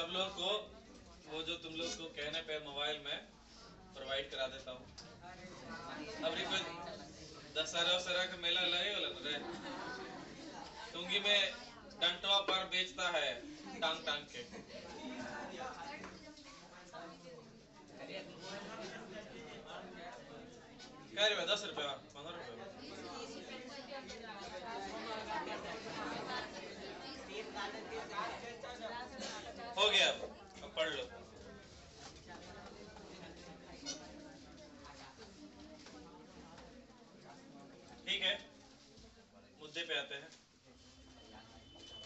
सब लोग को वो जो तुम लोग को कहने पे मोबाइल में प्रोवाइड करा देता हूँ। अब कोई दशहरा का मेला लगे वाला ना रे, टुंगी में डंटवा पर बेचता है टांग टांग के। क्या रुपया? 10 रुपया 15 रुपया हो गया। अब पढ़ लो। ठीक है, मुद्दे पे आते हैं।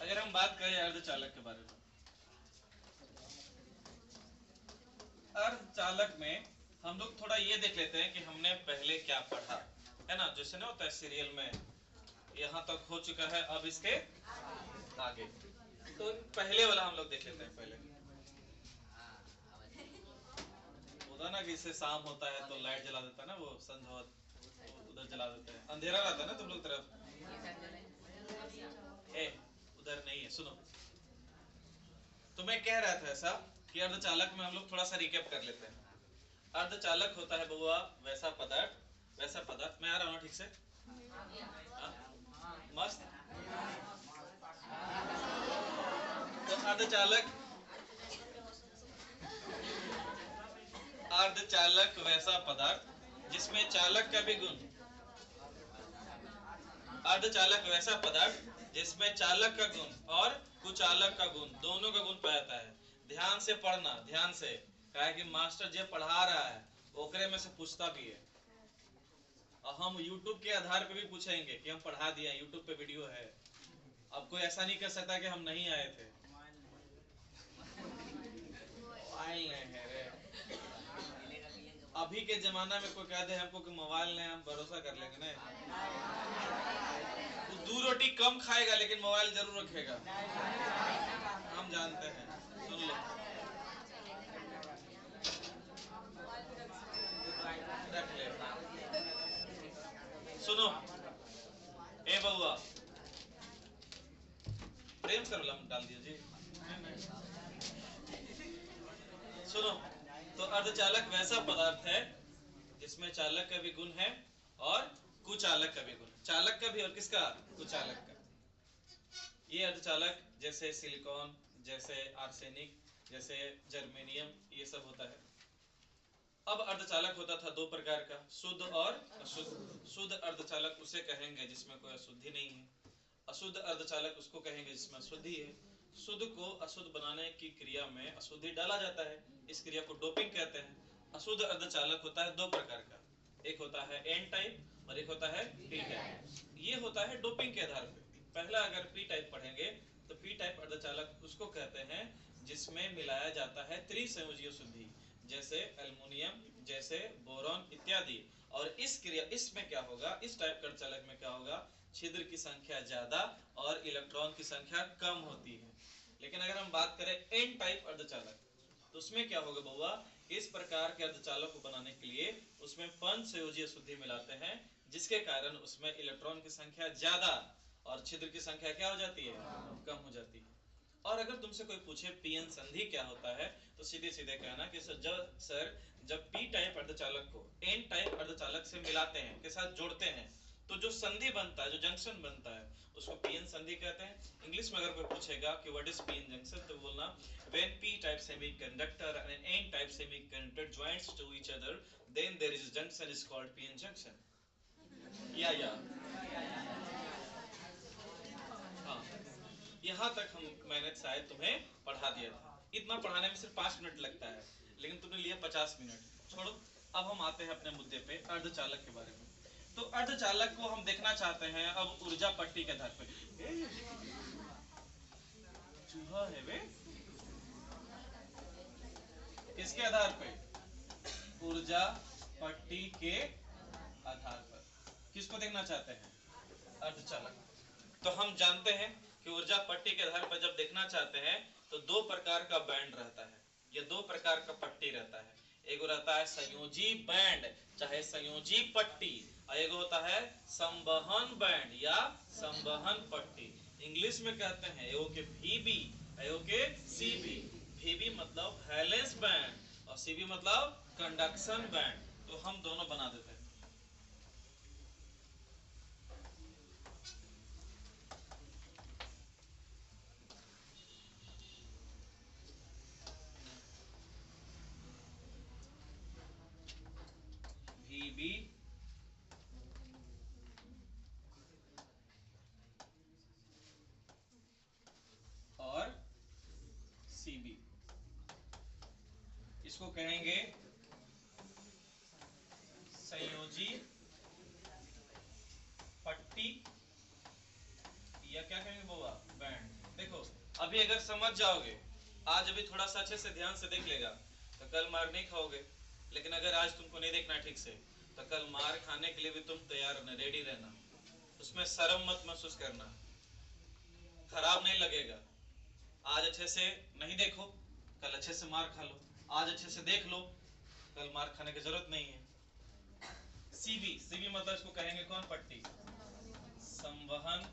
अगर हम बात करें अर्धचालक के बारे में, अर्धचालक में हम लोग थोड़ा ये देख लेते हैं कि हमने पहले क्या पढ़ा है ना। जैसे ना होता है सीरियल में, यहाँ तक हो चुका है, अब इसके आगे। तो पहले वाला हम लोग देख लेते हैं। पहले होता ना कि इससे शाम होता है तो लाइट जला देता है ना, वो संध्या उधर जला देते हैं, अंधेरा रहता है ना तुम लोग तरफ। ए उधर नहीं है, सुनो। तो मैं कह रहा था ऐसा कि अर्धचालक में हम लोग थोड़ा सा रिकैप कर लेते हैं। अर्धचालक होता है बउआ वैसा पदार्थ, मैं आ रहा हूँ ठीक से? मस्त। तो अर्धचालक वैसा पदार्थ जिसमें चालक का भी गुण, अर्धचालक वैसा पदार्थ जिसमें चालक का गुण और कुचालक का गुण, दोनों का गुण पाया जाता है। ध्यान से पढ़ना, ध्यान से, क्या है कि मास्टर जो पढ़ा रहा है ओकरे में से पूछता भी है। और हम YouTube के आधार पे भी पूछेंगे कि हम पढ़ा दिए, YouTube पे वीडियो है। अब कोई ऐसा नहीं कर सकता कि हम नहीं आए थे। मोबाइल नहीं है रे। अभी के जमाना में कोई कह दे हमको कि मोबाइल नहीं, हम भरोसा कर लेंगे नहीं। वो 2 रोटी कम खाएगा लेकिन मोबाइल जरूर रखेगा, हम जानते हैं। सुन लो, रख ले। सुनो ए बउआ, प्रेम कर लम डाल दिया जी। सुनो, तो अर्धचालक वैसा पदार्थ है जिसमें चालक का भी गुण है और कुचालक का भी गुण, चालक का भी और किसका? कुचालक का। ये अर्धचालक जैसे सिलिकॉन, जैसे आर्सेनिक, जैसे जर्मेनियम, ये सब होता है। अब अर्धचालक होता था 2 प्रकार का, शुद्ध और अशुद्ध। शुद्ध अर्धचालक उसे कहेंगे जिसमें कोई अशुद्धि नहीं है। अशुद्ध अर्धचालक उसको कहेंगे जिसमें अशुद्धि है। शुद्ध को अशुद्ध बनाने की क्रिया में अशुद्धि डाला जाता है, इस क्रिया को डोपिंग कहते हैं। अशुद्ध अर्धचालक होता है 2 प्रकार का, एक होता है एन टाइप और एक होता है पी टाइप। ये होता है डोपिंग के आधार पे। पहला अगर पी टाइप पढ़ेंगे तो पी टाइप अर्धचालक उसको कहते हैं जिसमें मिलाया जाता है त्रिसंयोजी शुद्धि, जैसे एल्युमिनियम, जैसे बोरॉन इत्यादि। और इस क्रिया, इसमें क्या होगा, इस टाइप का अर्धचालक में क्या होगा, छिद्र की संख्या ज्यादा और इलेक्ट्रॉन की संख्या कम होती है। लेकिन अगर हम बात करें एन टाइप अर्धचालक, तो उसमें क्या होगा बउआ, इस प्रकार के अर्धचालक को बनाने के लिए उसमें पंचसंयोजी अशुद्धि मिलाते हैं, जिसके कारण उसमें इलेक्ट्रॉन की संख्या ज्यादा और छिद्र की संख्या क्या हो जाती है, कम हो जाती है। और अगर तुमसे कोई पूछे पीएन संधि क्या होता है, तो सीधे सीधे कहना कि सर जब पी टाइप अर्धचालक को एन टाइप अर्धचालक से मिलाते हैं, के साथ जोड़ते हैं, तो जो संधि बनता है, जो जंक्शन बनता है, उसको पीएन संधि कहते हैं। इंग्लिश में अगर कोई पूछेगा कि व्हाट इज पीएन जंक्शन, तो बोलना when P type semiconductor and N type semiconductor joints to each other, then there is junction is called PN junction. या हाँ, यहाँ तक मैंने शायद तुम्हें पढ़ा दिया था। इतना पढ़ाने में सिर्फ 5 मिनट लगता है, लेकिन तुमने लिया 50 मिनट। छोड़ो, अब हम आते हैं अपने मुद्दे पे, अर्धचालक के बारे में। तो अर्धचालक को हम देखना चाहते हैं अब ऊर्जा पट्टी के आधार पर। चूहा है वे, किसके आधार पे? ऊर्जा पट्टी के आधार पर। किसको देखना चाहते हैं? अर्धचालक। तो हम जानते हैं कि ऊर्जा पट्टी के आधार पर जब देखना चाहते हैं तो 2 प्रकार का बैंड रहता है, या 2 प्रकार का पट्टी रहता है। एक रहता है संयोजी बैंड, चाहे संयोजी पट्टी, और एक होता है संवहन बैंड या संवहन पट्टी। इंग्लिश में कहते हैं एगो के VB, एगो के CB। Vb मतलब वैलेंस बैंड और Cb मतलब कंडक्शन बैंड। तो हम दोनों बना देते हैं। Vb और Cb, इसको कहेंगे संयोजी पट्टी या क्या कहेंगे बुआ, बैंड। देखो अभी अगर समझ जाओगे, आज अभी थोड़ा सा अच्छे से ध्यान से देख लेगा तो कल मार नहीं खाओगे। लेकिन अगर आज तुमको नहीं देखना ठीक से तो कल मार खाने के लिए भी तुम तैयार रहना, रेडी रहना। उसमें शर्म मत महसूस करना, खराब नहीं लगेगा। आज अच्छे से नहीं देखो, कल अच्छे से मार खा लो। आज अच्छे से देख लो, कल मार खाने की जरूरत नहीं है। सीबी, सीबी मतलब इसको कहेंगे कौन पट्टी, संवहन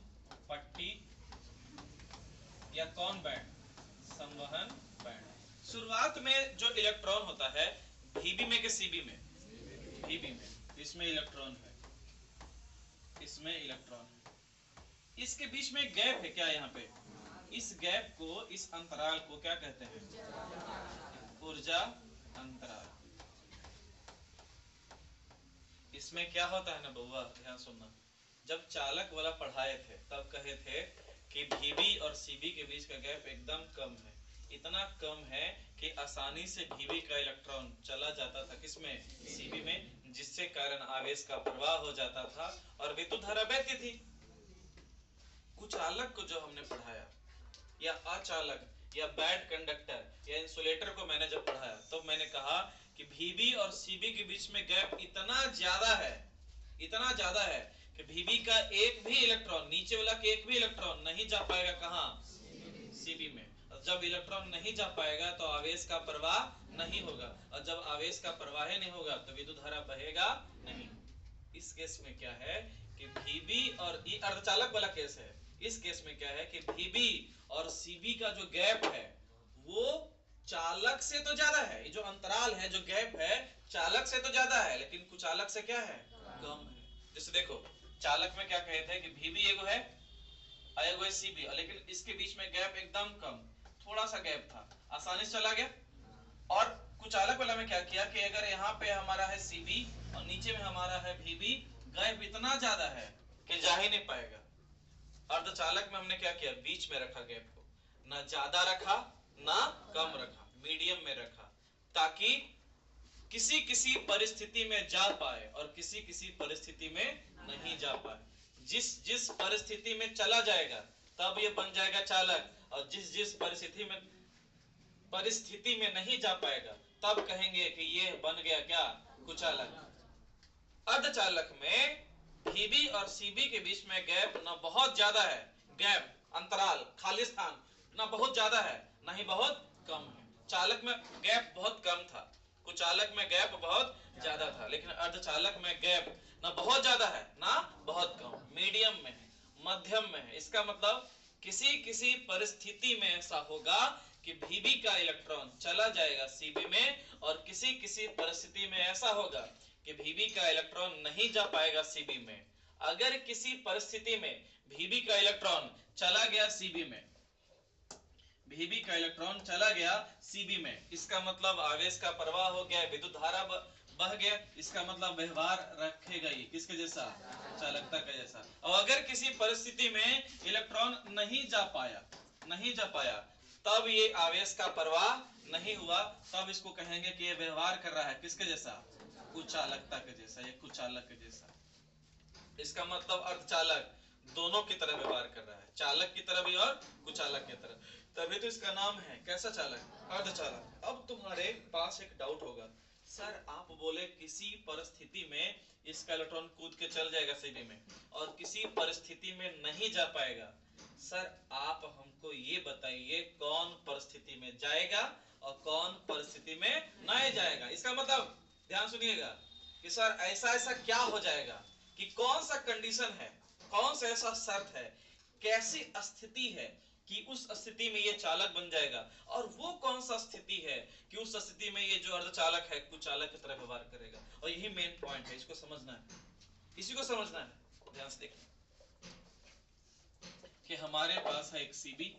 पट्टी या कौन बैंड, संवहन बैंड। शुरुआत में जो इलेक्ट्रॉन होता है Vb में के Cb में, Vb में, इसमें इलेक्ट्रॉन है, इसमें इलेक्ट्रॉन है। इसके बीच में गैप है क्या, यहाँ पे इस गैप को, इस अंतराल को क्या कहते हैं, ऊर्जा अंतराल। इसमें क्या होता है ना बउआ, ध्यान सुनना। जब चालक वाला पढ़ाए थे तब कहे थे कि Vb और Cb के बीच का गैप एकदम कम है, इतना कम है कि आसानी से Vb का इलेक्ट्रॉन चला जाता था किसमें, Cb में, जिससे कारण आवेश का प्रवाह हो जाता था और विद्युत धारा बहती थी। कुचालक को जो हमने पढ़ाया या अचालक या बैड कंडक्टर या इंसुलेटर को मैंने जब पढ़ाया तब मैंने कहा कि Vb और Cb के बीच में गैप इतना ज्यादा है, इतना ज्यादा है कि Vb का एक भी इलेक्ट्रॉन, नीचे वाला के एक भी इलेक्ट्रॉन नहीं जा पाएगा कहां, Cb में। और जब इलेक्ट्रॉन नहीं जा पाएगा तो आवेश का प्रवाह नहीं होगा, और जब आवेश का प्रवाह नहीं होगा तो विद्युत धारा बहेगा नहीं। इस केस में क्या है कि Vb और ये अर्धचालक वाला केस है। इस केस में क्या है कि Vb और Cb का जो गैप है वो चालक से तो ज्यादा है, ये जो अंतराल है, जो गैप है, चालक से तो ज्यादा है, लेकिन कुचालक से क्या है, कम है। जैसे देखो चालक में क्या कहे थे कि Vb एगो है, एगो है Cb, लेकिन इसके बीच में गैप एकदम कम, थोड़ा सा गैप था, आसानी से चला गया। और कुचालक वाला में क्या किया कि अगर यहाँ पे हमारा है Cb और नीचे में हमारा है Vb, गैप इतना ज्यादा है कि जा ही नहीं पाएगा। अर्धचालक में हमने क्या किया, बीच में रखा गैप को, ना ज्यादा रखा ना कम रखा, मीडियम में रखा, ताकि किसी किसी परिस्थिति में जा पाए और किसी किसी परिस्थिति में नहीं जा पाए। जिस जिस परिस्थिति में चला जाएगा तब ये बन जाएगा चालक, और जिस जिस परिस्थिति में नहीं जा पाएगा तब कहेंगे कि ये बन गया क्या, कुचालक। अर्धचालक में Vb और Cb के बीच में गैप ना बहुत ज्यादा है, गैप अंतराल खाली स्थान ना बहुत ज्यादा है ना ही बहुत कम है। चालक में गैप बहुत कम था, कुचालक में गैप बहुत ज्यादा था, लेकिन अर्धचालक में गैप ना बहुत ज्यादा है ना बहुत कम, मीडियम में है, मध्यम में है। इसका मतलब किसी किसी परिस्थिति में ऐसा होगा कि Vb का इलेक्ट्रॉन चला जाएगा Cb में, और किसी किसी परिस्थिति में ऐसा होगा कि Vb का इलेक्ट्रॉन नहीं जा पाएगा Cb में। अगर किसी परिस्थिति में Vb का इलेक्ट्रॉन चला गया Cb में, Vb का इलेक्ट्रॉन चला गया Cb में, इसका मतलब आवेश का प्रवाह हो गया, विद्युत धारा बह गया, इसका मतलब व्यवहार रखेगा ये किसके जैसा, चालकता का जैसा। और अगर किसी परिस्थिति में इलेक्ट्रॉन नहीं जा पाया तब ये आवेश का प्रवाह नहीं हुआ, तब इसको कहेंगे कि ये व्यवहार कर रहा है किसके जैसा, कुचालकता के जैसा, ये कुचालक के जैसा। इसका मतलब अर्धचालक दोनों की तरह व्यवहार कर रहा है, चालक की तरह भी और कुचालक की तरह, तभी तो इसका नाम है कैसा चालक, अर्धचालक। अब तुम्हारे पास एक डाउट होगा, सर आप बोले किसी परिस्थिति में इसका इलेक्ट्रॉन कूद के चल जाएगा Cb में और किसी परिस्थिति में नहीं जा पाएगा। सर आप हमको ये बताइए कौन परिस्थिति में जाएगा और कौन परिस्थिति में नहीं जाएगा। इसका मतलब ध्यान सुनिएगा कि सर ऐसा ऐसा क्या हो जाएगा, कि कौन सा कंडीशन है, कौन सा ऐसा शर्त है, कैसी स्थिति है, कि उस स्थिति में ये चालक बन जाएगा। और वो कौन सा स्थिति है कि उस स्थिति में ये जो अर्धचालक है कुचालक की तरह व्यवहार करेगा। और यही मेन पॉइंट है, इसको समझना है, इसी को समझना है। ध्यान से देखना कि हमारे पास है एक सीबी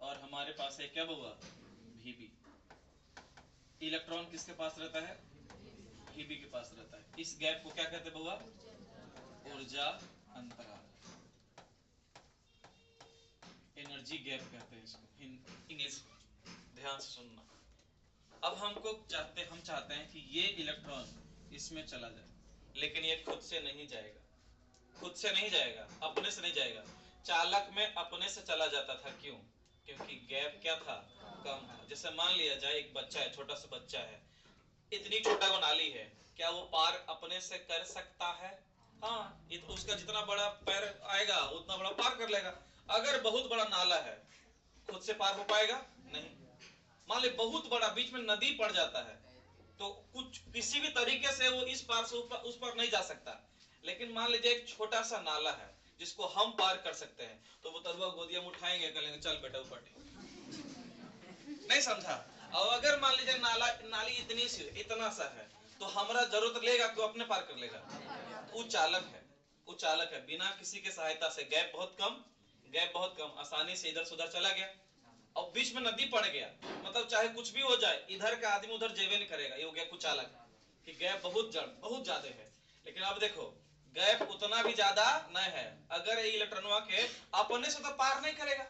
और हमारे पास है क्या हुआ, भीबी। इलेक्ट्रॉन किसके पास रहता है, भीबी के पास रहता है। इस गैप को क्या कहते हैं बुआ, ऊर्जा अंतराल, एनर्जी गैप कहते हैं इसको इंग्लिश में। ध्यान से सुनना। अब हम चाहते हैं कि ये इलेक्ट्रॉन इसमें चला जाए, लेकिन ये खुद से नहीं जाएगा, खुद से नहीं जाएगा, अपने से नहीं जाएगा। चालक में अपने से चला जाता था, क्यों, क्योंकि गैप क्या था, कम था। जैसे मान लिया जाए एक बच्चा है, छोटा सा बच्चा है, इतनी छोटा वो नाली है, क्या वो पार अपने से कर सकता है? हाँ, उसका जितना बड़ा पैर आएगा उतना बड़ा पार कर लेगा। अगर बहुत बड़ा नाला है, खुद से पार हो पाएगा? नहीं। मान ले बहुत बड़ा बीच में नदी पड़ जाता है, तो कुछ किसी भी तरीके से वो इस पार से उस पार नहीं जा सकता। लेकिन मान लीजिए एक छोटा सा नाला है जिसको हम पार कर सकते हैं, तो वो तरुआ गोदिया में उठाएंगे, कहेंगे चल बेटा ऊपर। नहीं समझा? और अगर मान लीजिए नाली इतना सा है, तो हमारा जरूरत लेगा कि वो अपने पार कर लेगा। वो चालक है, वो चालक है, बिना किसी के सहायता से। गैप बहुत कम, आसानी से इधर से उधर चला गया। और बीच में नदी पड़ गया, मतलब चाहे कुछ भी हो जाए, इधर का आदमी उधर जेबे नहीं करेगा। ये हो गया कुचालक, कि गैप बहुत ज्यादा है। लेकिन अब देखो, गैप उतना भी ज्यादा नहीं है, अगर ये इलेक्ट्रॉनवा के अपने से तो पार नहीं करेगा।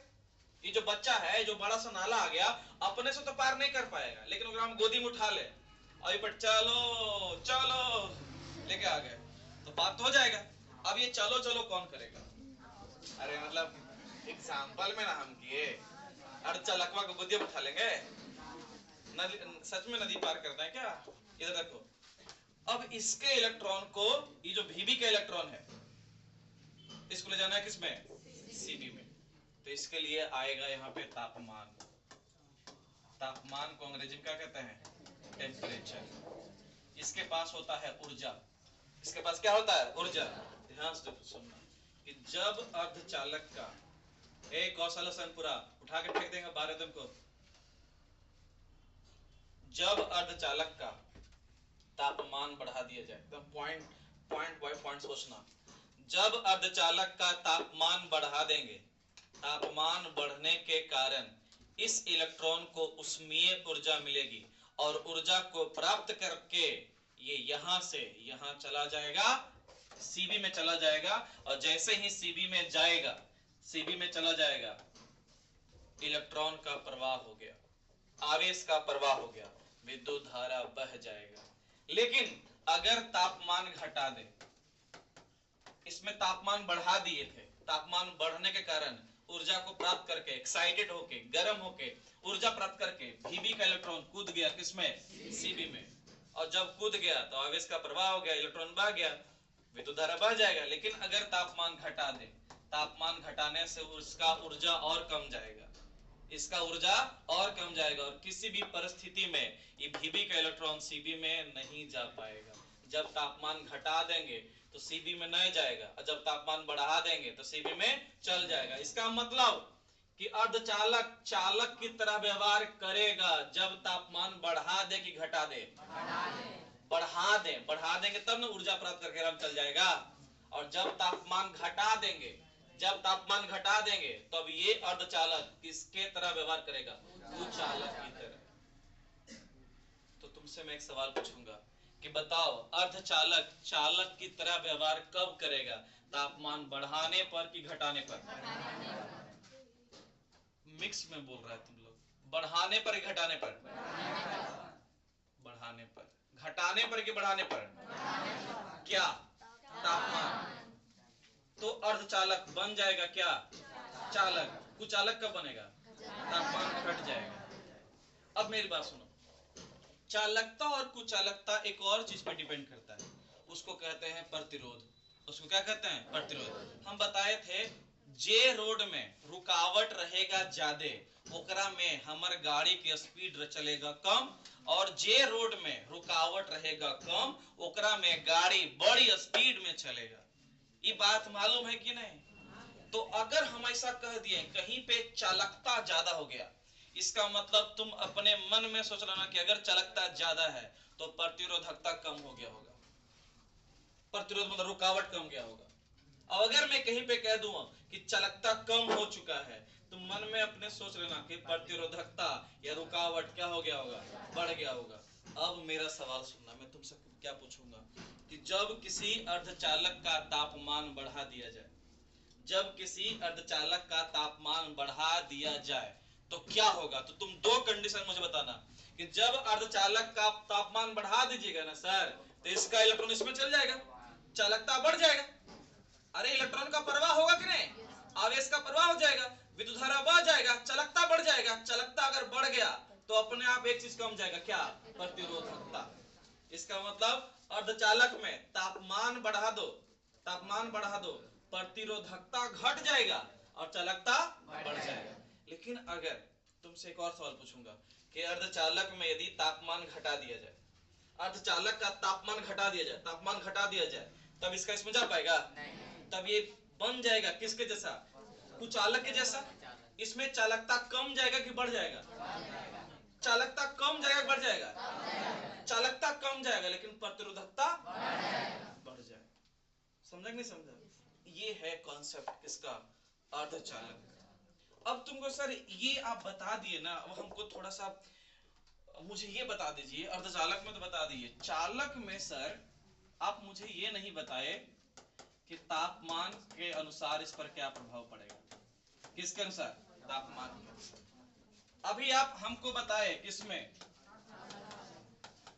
ये जो बच्चा है, जो बड़ा सा नाला आ गया, अपने से तो पार नहीं कर पाएगा। लेकिन अगर हम गोदी में उठा ले और ये पर चलो चलो लेके आ गए, तो बात तो हो जाएगा। अब ये चलो चलो कौन करेगा? अरे मतलब एग्जाम्पल में ना हम किए, अर्धचालकवा को गोदी में उठा लेंगे? सच में नदी पार करना है क्या? इधर देखो, अब इसके इलेक्ट्रॉन को, ये जो भीबी का इलेक्ट्रॉन है, इसको ले जाना है किसमें, सीबी में। तो इसके लिए आएगा यहाँ पे तापमान। तापमान को अंग्रेजी में क्या कहते हैं, टेम्परेचर। इसके पास होता है ऊर्जा, इसके पास क्या होता है, ऊर्जा। ध्यान से सुनना कि जब अर्धचालक का, एक कौशल पूरा उठा के फेंक देंगे बारह तुमको। जब अर्धचालक का तापमान बढ़ा दिया जाए, एकदम पॉइंट बाय पॉइंट सोचना। जब अर्धचालक का तापमान बढ़ा देंगे, तापमान बढ़ने के कारण इस इलेक्ट्रॉन को उष्मीय ऊर्जा मिलेगी, और ऊर्जा को प्राप्त करके ये यहां से यहां चला जाएगा, सीबी में चला जाएगा। और जैसे ही सीबी में जाएगा, सीबी में चला जाएगा, इलेक्ट्रॉन का प्रवाह हो गया, आवेश का प्रवाह हो गया, विद्युत धारा बह जाएगा। लेकिन अगर तापमान घटा दे, इसमें तापमान बढ़ा दिए थे, तापमान बढ़ने के कारण ऊर्जा को प्राप्त करके, एक्साइटेड होके, गर्म होके ऊर्जा प्राप्त करके भीबी का इलेक्ट्रॉन कूद गया किसमें, सीबी में। और जब कूद गया तो आवेश का प्रवाह हो गया, इलेक्ट्रॉन बह गया, विद्युत धारा बह जाएगा। लेकिन अगर तापमान घटा दे, तापमान घटाने से उसका ऊर्जा और कम जाएगा, इसका ऊर्जा और कम जाएगा, और किसी भी परिस्थिति में ये भीबी का इलेक्ट्रॉन सीबी में नहीं जा पाएगा। जब तापमान घटा देंगे तो सीबी में नहीं जाएगा, और जब तापमान बढ़ा देंगे तो सीबी में चल जाएगा। इसका मतलब कि अर्धचालक चालक की तरह व्यवहार करेगा जब तापमान बढ़ा दे कि घटा दे, बढ़ा देंगे तब ना ऊर्जा प्राप्त करके हम चल जाएगा। और जब तापमान घटा देंगे, तब ये अर्धचालक किसके तरह व्यवहार करेगा, कुचालक की तरह। तो तुमसे मैं एक सवाल पूछूंगा कि बताओ, अर्धचालक चालक की तरह व्यवहार कब करेगा, तापमान बढ़ाने पर कि घटाने पर? मिक्स में बोल रहा है तुम लोग, बढ़ाने पर कि घटाने पर? बढ़ाने पर। घटाने पर कि बढ़ाने पर? क्या? तापमान। तो अर्धचालक बन जाएगा क्या, चालक। कुचालक कब बनेगा, तापमान घट जाएगा। अब मेरी बात सुनो, चालकता और कुचालकता एक और चीज पर डिपेंड करता है, उसको कहते हैं प्रतिरोध। उसको क्या कहते हैं, प्रतिरोध। हम बताए थे, जे रोड में रुकावट रहेगा ज्यादा, ओकरा में हमर गाड़ी के स्पीड चलेगा कम, और जे रोड में रुकावट रहेगा कम, ओकरा में गाड़ी बड़ी स्पीड में चलेगा। ये बात मालूम है कि नहीं? तो अगर हम ऐसा कह दिए कहीं पे चालकता ज्यादा हो गया, इसका मतलब तुम अपने मन में सोच लेना कि अगर चालकता ज्यादा है तो प्रतिरोधकता कम हो गया होगा, प्रतिरोध मतलब रुकावट कम गया होगा। अब अगर मैं कहीं पे कह दूं कि चालकता कम हो चुका है, तो मन में अपने सोच लेना कि प्रतिरोधकता या रुकावट क्या हो गया होगा, बढ़ गया होगा। अब मेरा सवाल सुनना, मैं तुमसे क्या पूछूंगा कि जब किसी अर्धचालक का तापमान बढ़ा दिया जाए, जब किसी अर्धचालक का तापमान बढ़ा दिया जाए तो क्या होगा। तो तुम दो कंडीशन मुझे बताना कि जब अर्धचालक का तापमान बढ़ा दीजिएगा ना सर, तो इसका इलेक्ट्रॉन इसमें चल जाएगा, चालकता बढ़ जाएगा। अरे इलेक्ट्रॉन का प्रवाह होगा कि नहीं, आवेश का प्रवाह हो जाएगा, विद्युत धारा बढ़ जाएगा, चालकता बढ़ जाएगा। चालकता अगर बढ़ गया तो अपने आप एक चीज कम जाएगा, क्या, प्रतिरोधकता। इसका मतलब अर्धचालक में तापमान बढ़ा दो, तापमान बढ़ा दो, प्रतिरोधकता घट जाएगा और चालकता बढ़ जाएगा। लेकिन अगर तुमसे एक और सवाल पूछूंगा कि अर्धचालक में यदि तापमान घटा दिया जाए, अर्धचालक का तापमान घटा दिया जाए, तापमान घटा दिया जाए, तब इसका इसमें जा पाएगा नहीं। तब ये बन जाएगा किसके जैसा, कुचालक के जैसा। इसमें चालकता कम जाएगा कि बढ़ जाएगा, चालकता कम जाएगा, बढ़ जाएगा, चालकता कम जाएगा लेकिन प्रतिरोधकता बढ़ जाएगा। समझा कि नहीं समझा? ये है कॉन्सेप्ट किसका, अर्धचालक। अब तुमको सर ये आप बता दिए ना, अब हमको थोड़ा सा मुझे ये बता दीजिए, अर्धचालक में तो बता दिए, चालक में सर आप मुझे ये नहीं बताए कि तापमान के अनुसार इस पर क्या प्रभाव पड़ेगा। किसके अनुसार, तापमान के। अभी आप हमको बताए किसमें,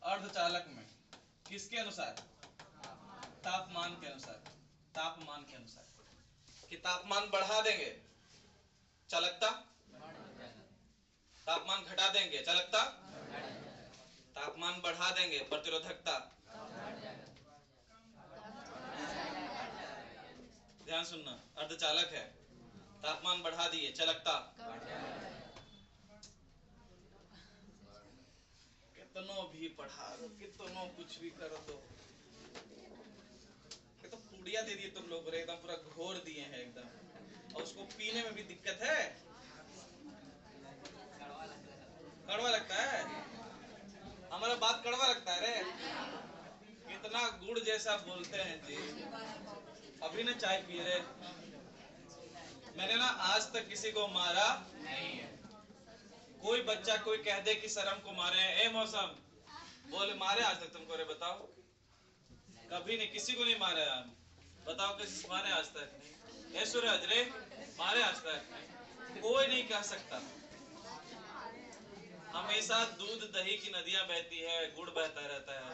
अर्धचालक में, किसके अनुसार, तापमान के अनुसार, तापमान के अनुसार कि तापमान बढ़ा देंगे चालकता, तापमान घटा देंगे चालकता, तापमान बढ़ा देंगे प्रतिरोधकता। ध्यान सुनना, अर्धचालक है, तापमान बढ़ा दिए, चालकता, कितनो भी पढ़ा दो, कितनो कुछ भी कर दो, ये तो पुड़िया दे दिए तुम लोग, एकदम पूरा घोर दिए हैं एकदम, और उसको पीने में भी दिक्कत है, कड़वा लगता है, हमारा बात कड़वा लगता है रे, कितना गुड़ जैसा बोलते हैं जी। अभी ना चाय पी रहे, मैंने ना आज तक किसी को मारा नहीं है। कोई बच्चा कोई कह दे कि सर हमको मारे हैं, ए मौसम बोले मारे आज तक तुमको, रे बताओ, कभी नहीं, किसी को नहीं मारे हम, बताओ किसी मारे आज तक नहीं। ए सूरज रे मारे आज तक नहीं, कोई नहीं कह सकता। हमेशा दूध दही की नदियां बहती है, गुड़ बहता रहता है।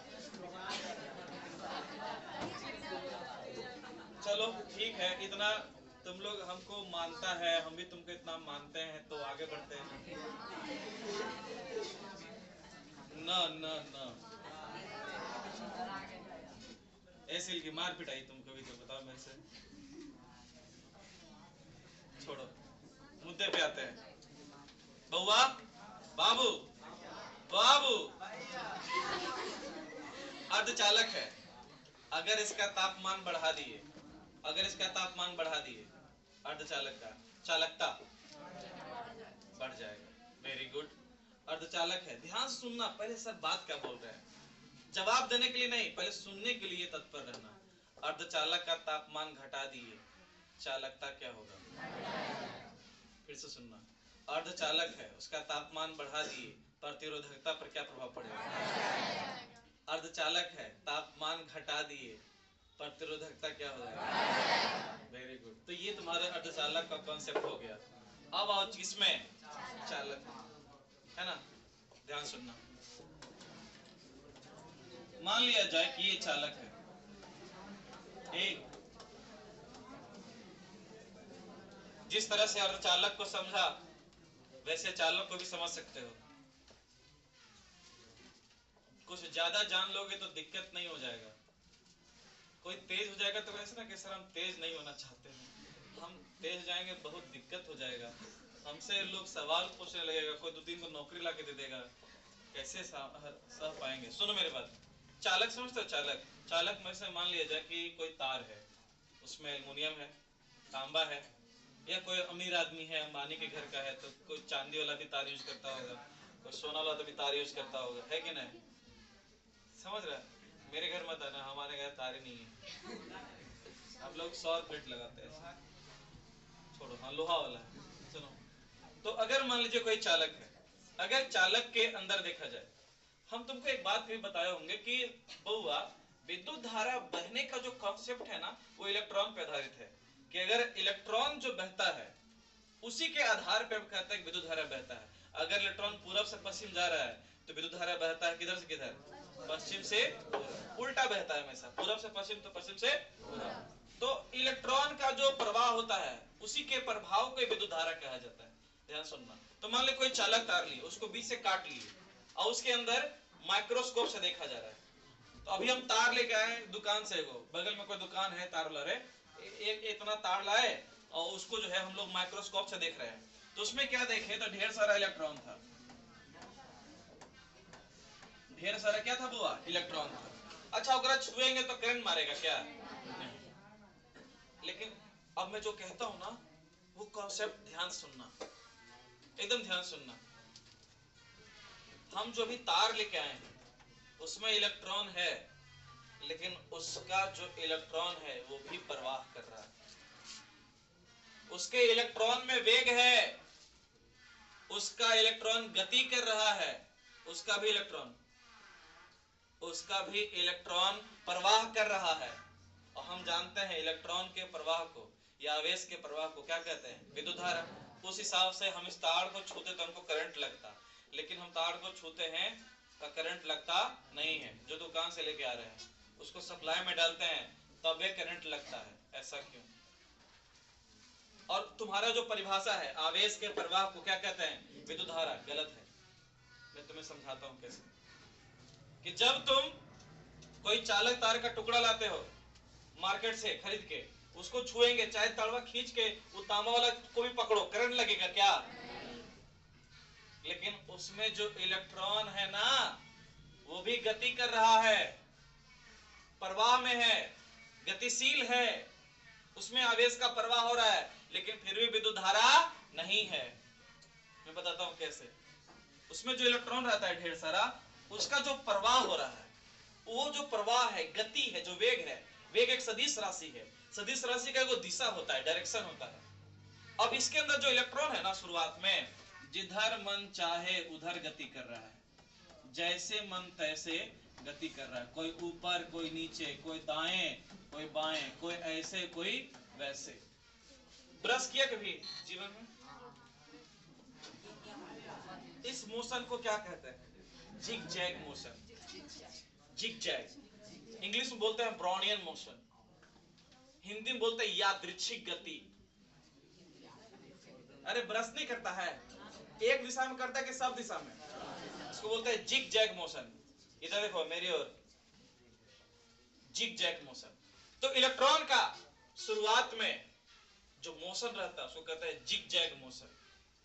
चलो ठीक है, इतना तुम लोग हमको मानता है, हम भी तुमको इतना मानते हैं, तो आगे बढ़ते हैं। न न न ऐसे की मार पिटाई तुमको भी, तो बताओ मेरे से, छोड़ो, मुद्दे पे आते हैं। बउआ, बाबू, बाबू, अर्धचालक है, अगर इसका तापमान बढ़ा दिए, अगर इसका तापमान बढ़ा दिए, अर्धचालक का चालकता बढ़ जाएगा। वेरी गुड, अर्धचालक है। ध्यान से सुनना, पहले सर बात क्या बोल रहे हैं, जवाब देने के लिए नहीं, पहले सुनने के लिए तत्पर रहना। अर्धचालक का तापमान घटा दिए, चालकता क्या होगा, फिर से सुनना, अर्धचालक है, उसका तापमान बढ़ा दिए, प्रतिरोधकता पर क्या प्रभाव पड़ेगा। अर्धचालक है, तापमान घटा दिए, प्रतिरोधकता क्या हो जाएगा। वेरी गुड, तो ये तुम्हारे अर्धचालक का कॉन्सेप्ट हो गया। अब आओ इसमें चालक है ना, ध्यान सुनना, मान लिया जाए कि ये चालक है, एक जिस तरह से अर्धचालक को समझा वैसे चालक को भी समझ सकते हो। कुछ ज्यादा जान लोगे तो दिक्कत नहीं हो जाएगा, कोई तेज हो जाएगा तो ऐसा ना कि सर हम तेज नहीं होना चाहते हैं, हम तेज जाएंगे बहुत दिक्कत हो जाएगा, हमसे लोग सवाल पूछने लगेगा, कोई 2-3 को नौकरी ला के दे देगा, कैसे सह पाएंगे। सुनो मेरे बात, चालक समझते हो, चालक, चालक में से मान लिया जाए कि कोई तार है, उसमें एल्युमिनियम है, तांबा है, या कोई अमीर आदमी है, अंबानी के घर का है, तो कोई चांदी वाला भी तार यूज करता होगा, कोई सोना वाला भी तार यूज करता होगा, है कि नहीं? समझ रहा है? मेरे घर मत आना, हमारे घर तार ही नहीं है। आप लोग 100 प्लेट लगाते हैं, छोड़ो, हाँ लोहा वाला है। सुनो, तो अगर मान लीजिए कोई चालक है, अगर चालक के अंदर देखा जाए, हम तुमको एक बात भी बताए होंगे कि बउआ, विद्युत धारा बहने का जो कॉन्सेप्ट है ना, वो इलेक्ट्रॉन पे आधारित है। कि अगर इलेक्ट्रॉन जो बहता है उसी के आधार पर कहते हैं विद्युत धारा बहता है। अगर इलेक्ट्रॉन पूरब से पश्चिम जा रहा है तो विद्युत धारा बहता है किधर से किधर? पश्चिम से पूरब। उल्टा बहता है हमेशा, पूरब से पश्चिम तो पश्चिम से पूरब। तो इलेक्ट्रॉन का जो प्रवाह होता है उसी के प्रभाव को विद्युत धारा कहा जाता है। ध्यान सुनना। तो मान लो कोई चालक तार लिए, उसको बीच से काट लिए और उसके अंदर माइक्रोस्कोप से देखा जा रहा है। तो अभी हम तार लेके आए दुकान से, बगल में कोई दुकान है तार वाला, एक इतना तार लाए और उसको जो है हम लोग माइक्रोस्कोप से देख रहे हैं। तो उसमें क्या देखे? तो ढेर सारा इलेक्ट्रॉन था। ढेर सारा क्या था बुआ? इलेक्ट्रॉन था। अच्छा, अगर छुएंगे तो करंट मारेगा क्या? नहीं। लेकिन अब मैं जो कहता हूं ना, वो कॉन्सेप्ट ध्यान सुनना, एकदम ध्यान सुनना। हम जो भी तार लेके आए हैं उसमें इलेक्ट्रॉन है, लेकिन उसका जो इलेक्ट्रॉन है वो भी प्रवाह कर रहा है। उसके इलेक्ट्रॉन में वेग है, उसका इलेक्ट्रॉन गति कर रहा है, उसका भी इलेक्ट्रॉन प्रवाह कर रहा है। और हम जानते हैं इलेक्ट्रॉन के प्रवाह को या आवेश के प्रवाह को क्या कहते हैं? विद्युत धारा। उस हिसाब से हम इस तार को छूते तो हमको करंट लगता, लेकिन हम तार को छूते हैं तो करंट लगता नहीं है। जो दुकान से लेके आ रहे हैं उसको सप्लाई में डालते हैं तब ये करंट लगता है। ऐसा क्यों? और तुम्हारा जो परिभाषा है आवेश के प्रवाह को क्या कहते हैं? विद्युत धारा। गलत है। मैं तुम्हें समझाता हूं कैसे। कि जब तुम कोई चालक तार का टुकड़ा लाते हो मार्केट से खरीद के, उसको छुएंगे, चाहे तड़वा खींच के वो तांबा वाला को भी पकड़ो, करंट लगेगा क्या? लेकिन उसमें जो इलेक्ट्रॉन है ना, वो भी गति कर रहा है, प्रवाह में है, गतिशील है, उसमें आवेश का प्रवाह हो रहा है, लेकिन फिर भी विद्युत धारा नहीं है। मैं बताता हूं कैसे। उसमें जो इलेक्ट्रॉन रहता है ढेर सारा, उसका जो प्रवाह हो रहा है, वो जो प्रवाह है, गति है, जो वेग है, वेग एक सदिश राशि है। सदिश राशि का एक दिशा होता है, डायरेक्शन होता है। अब इसके अंदर जो इलेक्ट्रॉन है ना, शुरुआत में जिधर मन चाहे उधर गति कर रहा है, जैसे मन तैसे गति कर रहा है। कोई ऊपर, कोई नीचे, कोई दाएं, कोई बाएं, कोई ऐसे, कोई वैसे। ब्रश किया कभी जीवन में? इस मोशन को क्या कहते हैं? Zig zag motion. Zig zag English में बोलते हैं ब्राउनियन मोशन, हिंदी में बोलते हैं यादृच्छिक गति। अरे ब्रश नहीं करता है, एक दिशा में करता है कि सब दिशा में? इसको बोलते हैं जिग जैग मोशन। इधर देखो मेरी ओर, जिग जैग मोशन। तो इलेक्ट्रॉन का शुरुआत में जो मोशन रहता है उसको कहते हैं जिग जैग मोशन।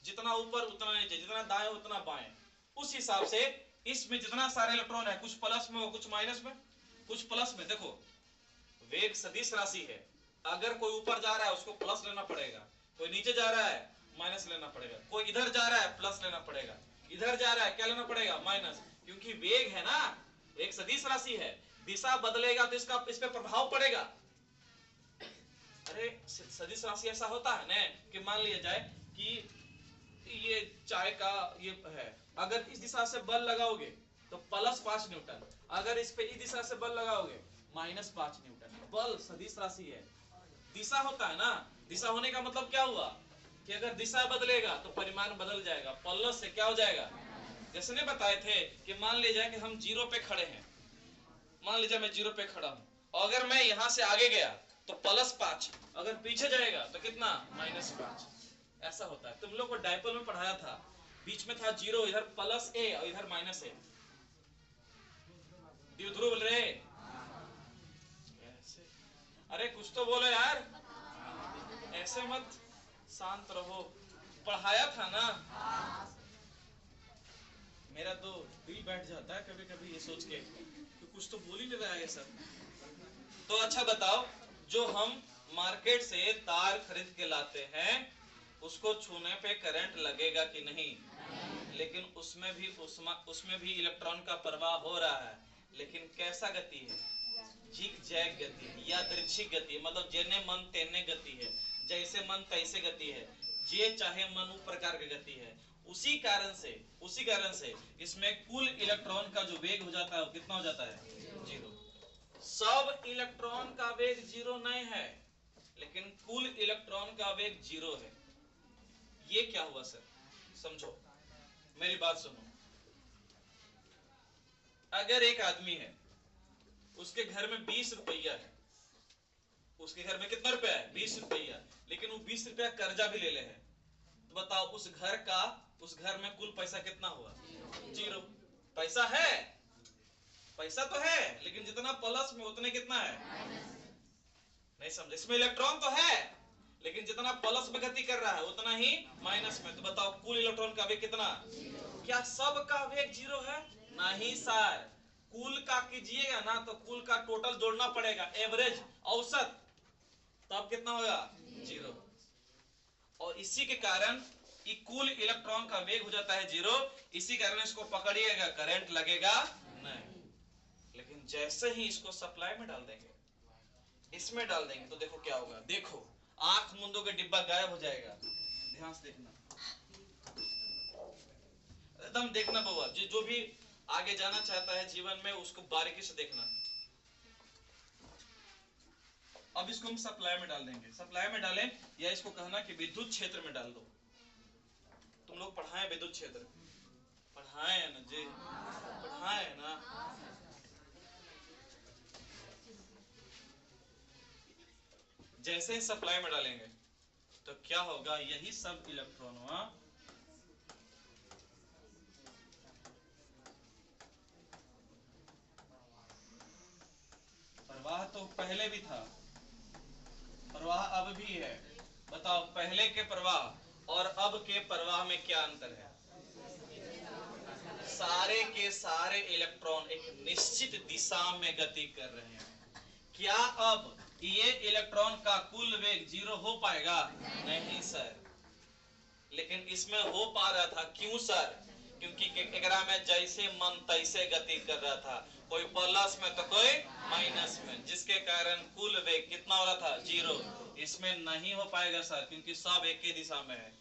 जितना ऊपर उतना नीचे, जितना दाएं उतना बाएं। उस हिसाब से इसमें जितना सारे इलेक्ट्रॉन है, कुछ प्लस में हो, कुछ माइनस में, कुछ प्लस में। देखो वेग सदिश राशि है, अगर कोई ऊपर जा रहा है उसको प्लस लेना पड़ेगा, कोई नीचे जा रहा है माइनस लेना पड़ेगा, कोई इधर जा रहा है प्लस लेना पड़ेगा, इधर जा रहा है क्या लेना पड़ेगा? माइनस। क्योंकि वेग है ना, एक सदिश राशि है, दिशा बदलेगा तो इसका इस पे प्रभाव पड़ेगा। अरे सदिश राशि ऐसा होता है ना कि मान लिया जाए कि ये चाय का ये है, अगर इस दिशा से बल लगाओगे तो +5 न्यूटन, अगर इस पे इस दिशा से बल लगाओगे -5 न्यूटन। बल सदिश राशि है, दिशा होता है ना। दिशा होने का मतलब क्या हुआ कि अगर दिशा बदलेगा तो परिमाण बदल जाएगा, प्लस से क्या हो जाएगा? जैसे ने बताए थे कि मान लीजिए कि हम 0 पे खड़े हैं, मान लीजिए मैं 0 पे खड़ा हूं और अगर मैं यहां से आगे गया तो +5, अगर पीछे जाएगा तो कितना? -5। ऐसा होता है। तुम लोग को डायपोल में पढ़ाया था, बीच में था 0, इधर +a और इधर -a। द्विध्रुव बोल रहे? ऐसे? अरे कुछ तो बोलो यार, ऐसे मत, शांत रहो। पढ़ाया था ना। मेरा तो दिल बैठ जाता है कभी कभी ये सोच के कि कुछ तो बोल ही नहीं रहा है सब। तो अच्छा बताओ, जो हम मार्केट से तार खरीद के लाते हैं, उसको छूने पे करंट लगेगा कि नहीं? लेकिन उसमें भी इलेक्ट्रॉन का प्रवाह हो रहा है, लेकिन कैसा गति है? झिग जैग गति है, यादृच्छिक गति है, मतलब जेने मन तेने गति है, जैसे मन तैसे गति है, जे चाहे मन उस प्रकार की गति है। उसी कारण से इसमें कुल इलेक्ट्रॉन का जो वेग हो जाता है वो कितना हो जाता है? 0। सब इलेक्ट्रॉन का वेग 0 नहीं है, लेकिन कुल इलेक्ट्रॉन का वेग 0 है। ये क्या हुआ सर? समझो, मेरी बात सुनो। अगर एक आदमी है, उसके घर में 20 रुपया है, उसके घर में कितना रुपया है? 20 रुपया, लेकिन वो 20 रुपया कर्जा भी ले ले है, तो बताओ उस घर में कुल पैसा कितना हुआ? 0। पैसा है, पैसा तो है, लेकिन जितना प्लस में उतने कितना है? नहीं समझे? इसमें इलेक्ट्रॉन तो है, लेकिन जितना प्लस में गति कर रहा है उतना ही माइनस में। तो बताओ कुल इलेक्ट्रॉन का वेग कितना? क्या सब का वेग 0 है? नहीं सर, कुल का कीजिएगा ना तो कुल का टोटल जोड़ना पड़ेगा, एवरेज, औसत, तब कितना होगा? 0। और इसी के कारण कुल इलेक्ट्रॉन का वेग हो जाता है 0। इसी कारण इसको पकड़िएगा, करंट लगेगा नहीं। लेकिन जैसे ही इसको सप्लाई में डाल देंगे, इसमें डाल देंगे, तो देखो क्या होगा। देखो, आंख मूंदो के डिब्बा गायब हो जाएगा। ध्यान से देखना, एकदम देखना बउआ, जो भी आगे जाना चाहता है जीवन में उसको बारीकी से देखना। अब इसको हम सप्लाई में डाल देंगे। सप्लाई में डालें या इसको कहना कि विद्युत क्षेत्र में डाल दो। तुम लोग पढ़ाए विद्युत क्षेत्र? पढ़ाए ना जी, पढ़ाए ना। जैसे ही सप्लाई में डालेंगे तो क्या होगा? यही सब इलेक्ट्रॉन प्रवाह तो पहले भी था, प्रवाह अब भी है। बताओ पहले के प्रवाह और अब के प्रवाह में क्या अंतर है? सारे के सारे इलेक्ट्रॉन एक निश्चित दिशा में गति कर रहे हैं। क्या अब ये इलेक्ट्रॉन का कुल वेग 0 हो पाएगा? नहीं सर। लेकिन इसमें हो पा रहा था, क्यों सर? क्योंकि एकरा में जैसे मन तैसे गति कर रहा था, कोई प्लस में तो कोई माइनस में, जिसके कारण कुल वेग कितना हो रहा था? 0। इसमें नहीं हो पाएगा सर, क्योंकि सब एक ही दिशा में है।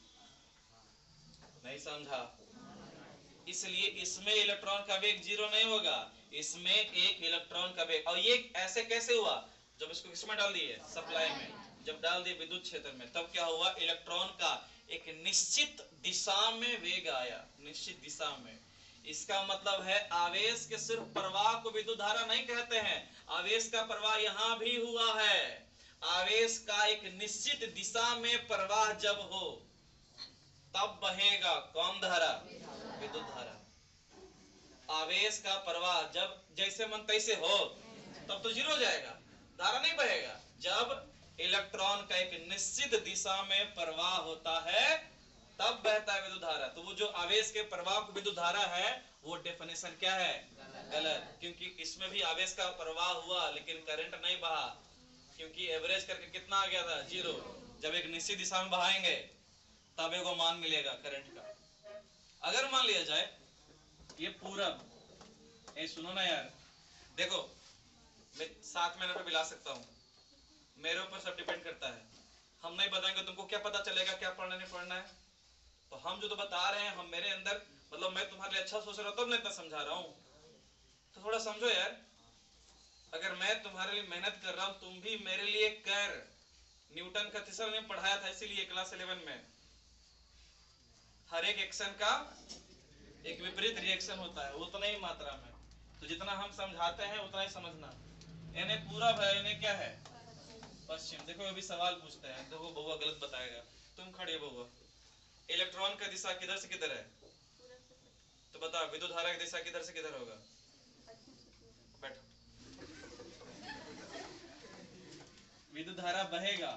नहीं समझा? इसलिए इसमें इलेक्ट्रॉन का वेग 0 नहीं होगा, इसमें एक इलेक्ट्रॉन का वेग। और ये ऐसे कैसे हुआ? जब इसको किसमें डाल दिए? सप्लाई में। जब डाल दिए विद्युत क्षेत्र में, तब क्या हुआ? इलेक्ट्रॉन का एक निश्चित दिशा में वेग आया, निश्चित दिशा में। इसका मतलब है आवेश के सिर्फ प्रवाह को विद्युत धारा नहीं कहते हैं, आवेश का प्रवाह यहां भी हुआ है। आवेश का एक निश्चित दिशा में प्रवाह जब हो तब बहेगा कौन धारा? विद्युत धारा। आवेश का प्रवाह जब जैसे मन तैसे हो तब तो 0 हो जाएगा, धारा नहीं बहेगा। जब इलेक्ट्रॉन का एक निश्चित दिशा में प्रवाह होता है तब बहता है विद्युत धारा। तो वो जो आवेश के प्रवाह को विद्युत धारा है, वो डेफिनेशन क्या है? गलत। क्योंकि इसमें भी आवेश का प्रवाह हुआ लेकिन करंट नहीं बहा, क्योंकि एवरेज करके कितना आ गया था? 0। जब एक निश्चित दिशा में बहाएंगे तब एगो मान मिलेगा करंट का। अगर मान लिया जाए ये पूरब, सुनो ना यार, देखो मैं 7 महीने पे मिला सकता हूँ, मेरे ऊपर सब डिपेंड करता है। हम नहीं बताएंगे तुमको क्या पता चलेगा क्या पढ़ना नहीं पढ़ना है? तो हम जो तो बता रहे हैं, हम मेरे अंदर, मतलब मैं तुम्हारे लिए अच्छा सोच रहा हूँ तब मैं इतना समझा रहा हूँ, तो थोड़ा समझो यार। अगर मैं तुम्हारे लिए मेहनत कर रहा हूँ, तुम भी मेरे लिए कर। न्यूटन का तीसरा नियम पढ़ाया था, इसीलिए क्लास 11 में हर एक एक्शन का एक विपरीत रिएक्शन होता है, उतना ही मात्रा में। तो जितना हम समझाते हैं उतना ही समझना। इन्हें पूरब है, इन्हें क्या है? पश्चिम। देखो अभी सवाल पूछते हैं, देखो बउआ गलत बताएगा। तुम खड़े बउआ, इलेक्ट्रॉन का दिशा किधर से किधर है? तो बताओ विद्युत धारा की दिशा किधर से किधर होगा? बैठो। विद्युत धारा बहेगा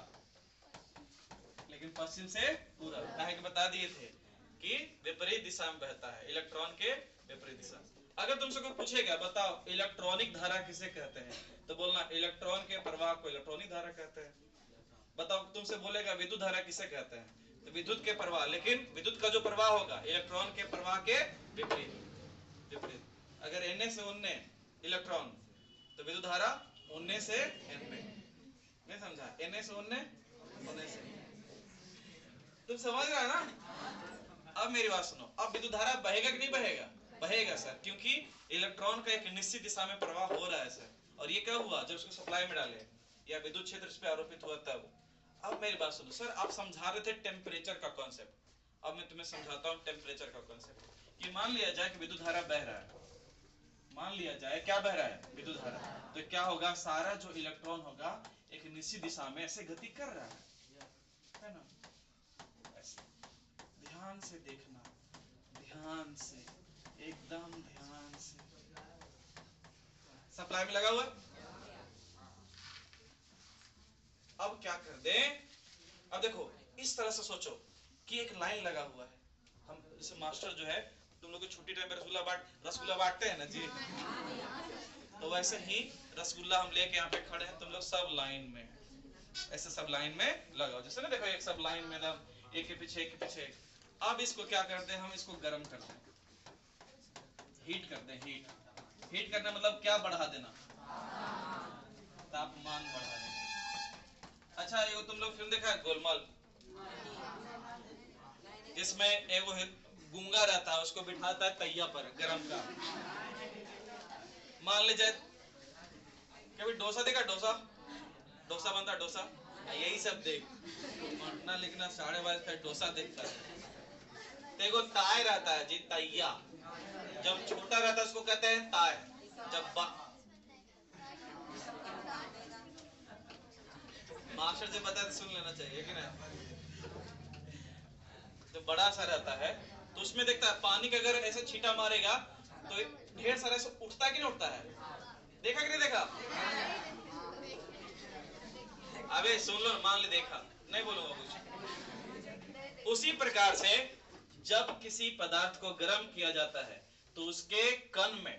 लेकिन पश्चिम से पूरब, काहे कि बता दिए थे कि विपरीत दिशा में बहता है, इलेक्ट्रॉन के विपरीत दिशा। अगर तुमसे कोई पूछेगा बताओ इलेक्ट्रॉनिक धारा किसे कहते हैं, तो बोलना इलेक्ट्रॉन के प्रवाह को इलेक्ट्रॉनिक धारा कहते हैं। बताओ, तुमसे बोलेगा विद्युत धारा किसे कहते हैं, तो विद्युत के प्रवाह, लेकिन विद्युत का जो प्रवाह होगा इलेक्ट्रॉन के प्रवाह के विपरीत विपरीत। अगर Na से उन्ने इलेक्ट्रॉन, तो विद्युत धारा उन्ने से एन में। नहीं समझा? Na से उन्ने, उन्ने से, तुम समझ रहे हो ना? अब मेरी बात सुनो, अब विद्युत धारा बहेगा कि नहीं बहेगा? बहेगा सर, क्योंकि इलेक्ट्रॉन का एक निश्चित दिशा में प्रवाह हो रहा है सर। और ये क्या हुआ जब उसको सप्लाई में डाले या विद्युत क्षेत्र इस पे आरोपित हुआ तब। अब मेरी बात सुनो सर, आप समझा रहे थे टेम्परेचर का कॉन्सेप्ट, अब मैं तुम्हें समझाता हूँ टेम्परेचर का कॉन्सेप्ट। कि मान लिया जाए कि विद्युत धारा बह रहा है, मान लिया जाए क्या बह रहा है, विद्युत धारा, तो क्या होगा, सारा जो इलेक्ट्रॉन होगा एक निश्चित दिशा में ऐसे गति कर रहा है ना? ऐसे ध्यान से देखना, ध्यान से, एकदम ध्यान से। सप्लाई में लगा हुआ। अब क्या कर दे, अब देखो इस तरह से सोचो कि एक लाइन लगा हुआ है, हम जैसे मास्टर जो है, तुम लोग छुट्टी टाइम पे रसगुल्ला बांटते हैं ना जी, तो वैसे ही रसगुल्ला हम लेके यहाँ पे खड़े हैं, तुम लोग सब लाइन में ऐसे सब लाइन में लगाओ, जैसे ना देखो एक सब लाइन में एक के पीछे एक के पीछे एक। अब इसको क्या करते हैं, हम इसको गर्म करते हैं, हीट करते हैं। हीट करना मतलब क्या, बढ़ा देना, तापमान बढ़ा देना। अच्छा ये तुम लोग फिल्म देखा है गोलमाल, जिसमें एगो गूंगा रहता है, उसको बिठाता है तैया पर गरम का। मान ले जाए कभी डोसा देखा, डोसा बनता है डोसा, यही सब देख, पढ़ना लिखना 12:30 तक डोसा देखता है। देखो ताय रहता है जी, तैया, जब छोटा रहता है उसको कहते हैं ताय, जब मास्टर से पता है तो सुन लेना चाहिए कि नहीं। जब बड़ा सा रहता है तो उसमें देखता है पानी का अगर ऐसे छींटा मारेगा तो ढेर सारा से उठता है कि नहीं उठता है, देखा कि नहीं देखा? अबे सुन लो, मान ले देखा, नहीं बोलूंगा कुछ। उसी प्रकार से जब किसी पदार्थ को गर्म किया जाता है तो उसके कण में,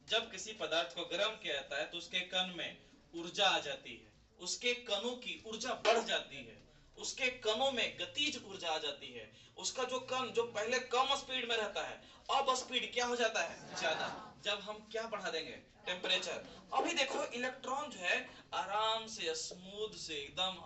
जब किसी पदार्थ को गर्म किया जाता है तो उसके कण में ऊर्जा आ जाती है, उसके कणों की ऊर्जा बढ़ जाती है, उसके कणों में गतिज ऊर्जा आ जाती है। उसका जो कण जो पहले कम स्पीड में रहता है, अब स्पीड क्या हो जाता है, ज्यादा। जब हम क्या बढ़ा देंगे, टेम्परेचर। अभी देखो इलेक्ट्रॉन जो है आराम से, स्मूथ से, एकदम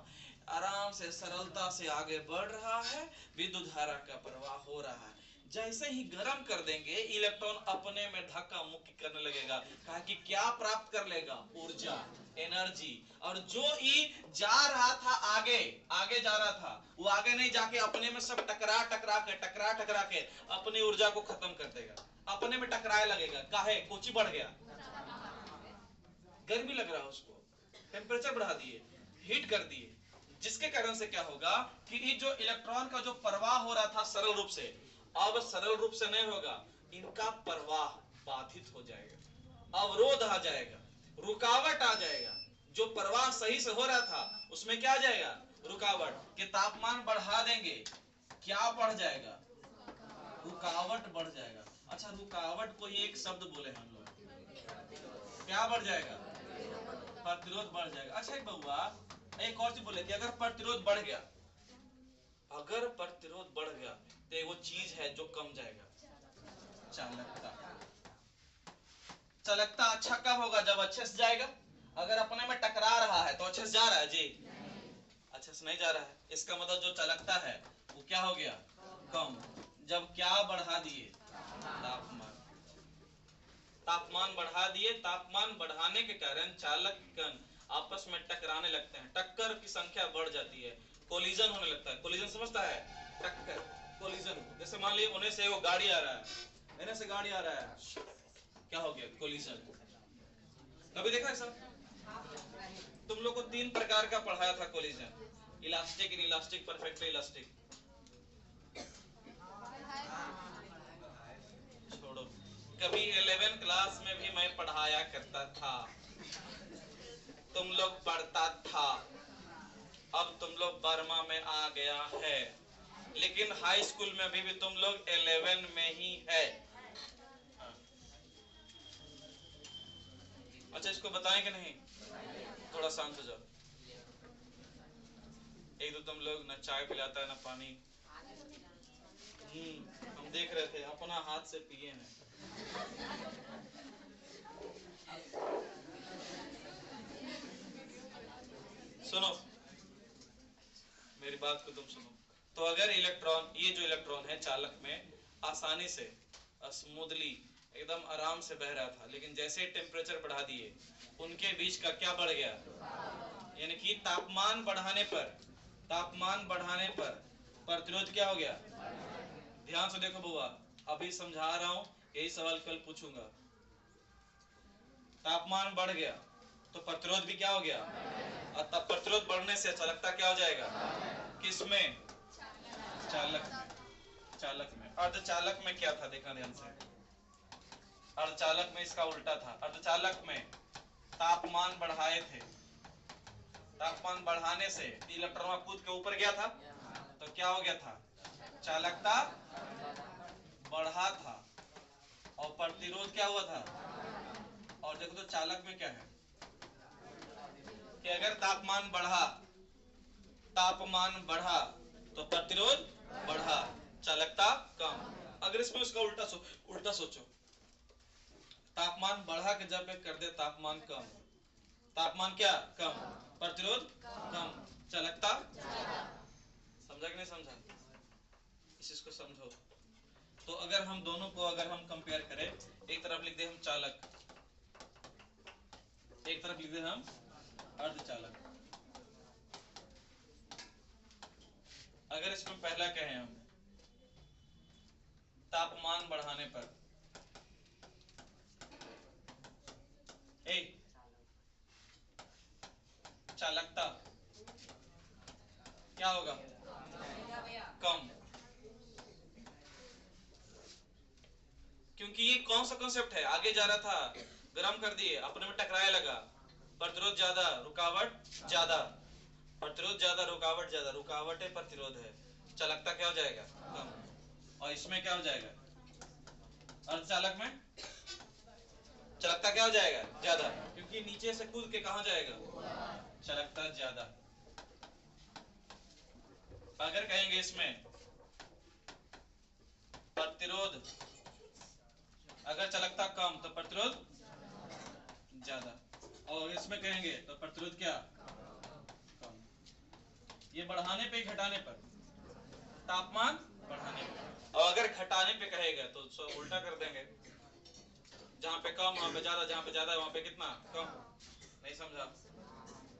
आराम से, सरलता से आगे बढ़ रहा है, विद्युत धारा का प्रवाह हो रहा है। जैसे ही गर्म कर देंगे, इलेक्ट्रॉन अपने में धक्का मुक्की करने लगेगा, कहा कि क्या प्राप्त कर लेगा, ऊर्जा, एनर्जी। और जो ई जा रहा था आगे, आगे जा रहा था, वो आगे नहीं जाके अपने में सब टकरा टकरा के अपनी ऊर्जा को खत्म कर देगा, अपने में टकराए लगेगा। काहे, कोची बढ़ गया, गर्मी लग रहा है उसको, टेम्परेचर बढ़ा दिए, हीट कर दिए, जिसके कारण से क्या होगा कि जो इलेक्ट्रॉन का जो प्रवाह हो रहा था सरल रूप से, अब सरल रूप से नहीं होगा, इनका प्रवाह बाधित हो जाएगा, अवरोध आ जाएगा, रुकावट आ जाएगा। जो प्रवाह सही से हो रहा था उसमें क्या आ जाएगा, रुकावट। के तापमान बढ़ा देंगे, क्या बढ़ जाएगा, रुकावट बढ़ जाएगा। अच्छा रुकावट को एक शब्द बोले हम लोग, क्या बढ़ जाएगा, प्रतिरोध बढ़ जाएगा। अच्छा एक बउआ एक और चीज बोले कि अगर प्रतिरोध बढ़ गया, अगर प्रतिरोध बढ़ गया तो वो चीज है जो कम जाएगा, चालकता। चालकता अच्छा कब होगा, जब अच्छे से जाएगा। अगर अपने में टकरा रहा है तो अच्छे से जा रहा है जी, अच्छे से नहीं जा रहा है, इसका मतलब जो चालकता है वो क्या हो गया, कम। जब क्या बढ़ा दिए, तापमान, तापमान बढ़ा दिए, तापमान बढ़ाने के कारण चालक कण आपस में टकराने लगते हैं, टक्कर की संख्या बढ़ जाती है, कोलिजन होने लगता है। कोलिजन समझता है, टक्कर, कोलिजन। जैसे मान लीजिए उन्हें से वो गाड़ी आ रहा है, इन्हें से गाड़ी आ रहा है, क्या हो गया, कोलिजन। कभी देखा है सब? तुम लोग को 3 प्रकार का पढ़ाया था collision, elastic, in elastic, perfectly elastic. छोड़ो, कभी 11 क्लास में भी मैं पढ़ाया करता था, तुम लोग पढ़ता था। अब तुम लोग बर्मा में आ गया है, लेकिन हाई स्कूल में भी तुम लोग 11 में ही है। अच्छा इसको बताएं कि नहीं, थोड़ा शांत हो जाओ। ना चाय पिलाता है ना पानी। हम देख रहे थे, अपना हाथ से पिए हैं। सुनो, मेरी बात को तुम सुनो। तो अगर इलेक्ट्रॉन, ये जो इलेक्ट्रॉन है चालक में आसानी से स्मूथली एकदम आराम से बह रहा था, लेकिन जैसे ही टेम्परेचर बढ़ा दिए उनके बीच का क्या बढ़ गया, यानी कि तापमान बढ़ाने पर प्रतिरोध क्या हो गया। ध्यान से देखो बुआ, अभी समझा रहा हूं, यही सवाल कल पूछूंगा। तापमान बढ़ गया तो प्रतिरोध भी क्या हो गया, और तब प्रतिरोध बढ़ने से चालकता क्या हो जाएगा। किसमें, चालक में। अर्धचालक में क्या था, देखना ध्यान से। अर्धचालक में इसका उल्टा था। अर्धचालक में तापमान बढ़ाए थे, तापमान बढ़ाने से इलेक्ट्रॉन कूद के ऊपर गया था, तो क्या हो गया था, चालकता बढ़ा था और प्रतिरोध क्या हुआ था। और देखो तो चालक में क्या है कि अगर तापमान बढ़ा तो प्रतिरोध बढ़ा, चालकता कम। अगर इसमें उसका उल्टा सोचो, तापमान बढ़ा के जब कर दे तापमान कम, तापमान क्या कम, प्रतिरोध कम, चालकता। समझा कि नहीं समझा, इस चीज को समझो। तो अगर हम दोनों को कंपेयर करें, एक तरफ लिख दे हम चालक, एक तरफ लिख दे हम अर्धचालक। अगर इसमें पहला कहें हम तापमान बढ़ाने पर, चालकता क्या होगा, कम। क्योंकि ये कौन सा कॉन्सेप्ट है, आगे जा रहा था, गर्म कर दिए, अपने में टकराए लगा, प्रतिरोध ज्यादा रुकावट ज्यादा, प्रतिरोध ज्यादा रुकावट ज्यादा, रुकावट है प्रतिरोध है, चालकता क्या हो जाएगा, कम। और इसमें क्या हो जाएगा, अर्धचालक में चालकता क्या हो जाएगा, ज्यादा, क्योंकि नीचे से कूद के कहां जाएगा, चालकता ज्यादा। अगर कहेंगे इसमें प्रतिरोध, अगर चालकता कम तो प्रतिरोध ज्यादा, और इसमें कहेंगे तो प्रतिरोध क्या कम। ये बढ़ाने पे घटाने पर, तापमान बढ़ाने पे। और अगर घटाने पे कहेगा तो उल्टा कर देंगे, जहां पे कम वहां पे ज्यादा, जहां पे ज्यादा वहां पे कितना कम। नहीं समझा,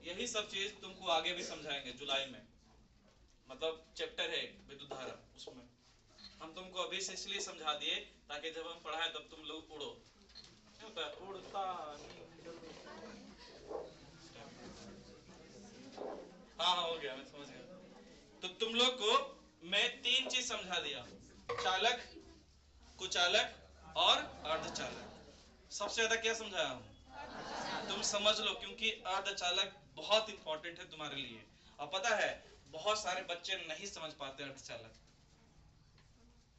यही सब चीज तुमको आगे भी समझाएंगे जुलाई में, मतलब चैप्टर है विद्युत धारा, उसमें हम तुमको अभी से इसलिए समझा दिए ताकि जब हम पढ़ाएं तब तुम लोग उड़ो। उड़ता हाँ हो गया, मैं समझ गया। तो तुम लोग को मैं 3 चीज समझा दिया, चालक, कुचालक और अर्धचालक। सबसे ज्यादा क्या समझाया हूं, तुम समझ लो, क्योंकि अर्धचालक बहुत इंपॉर्टेंट है तुम्हारे लिए। और पता है बहुत सारे बच्चे नहीं समझ पाते अर्धचालक,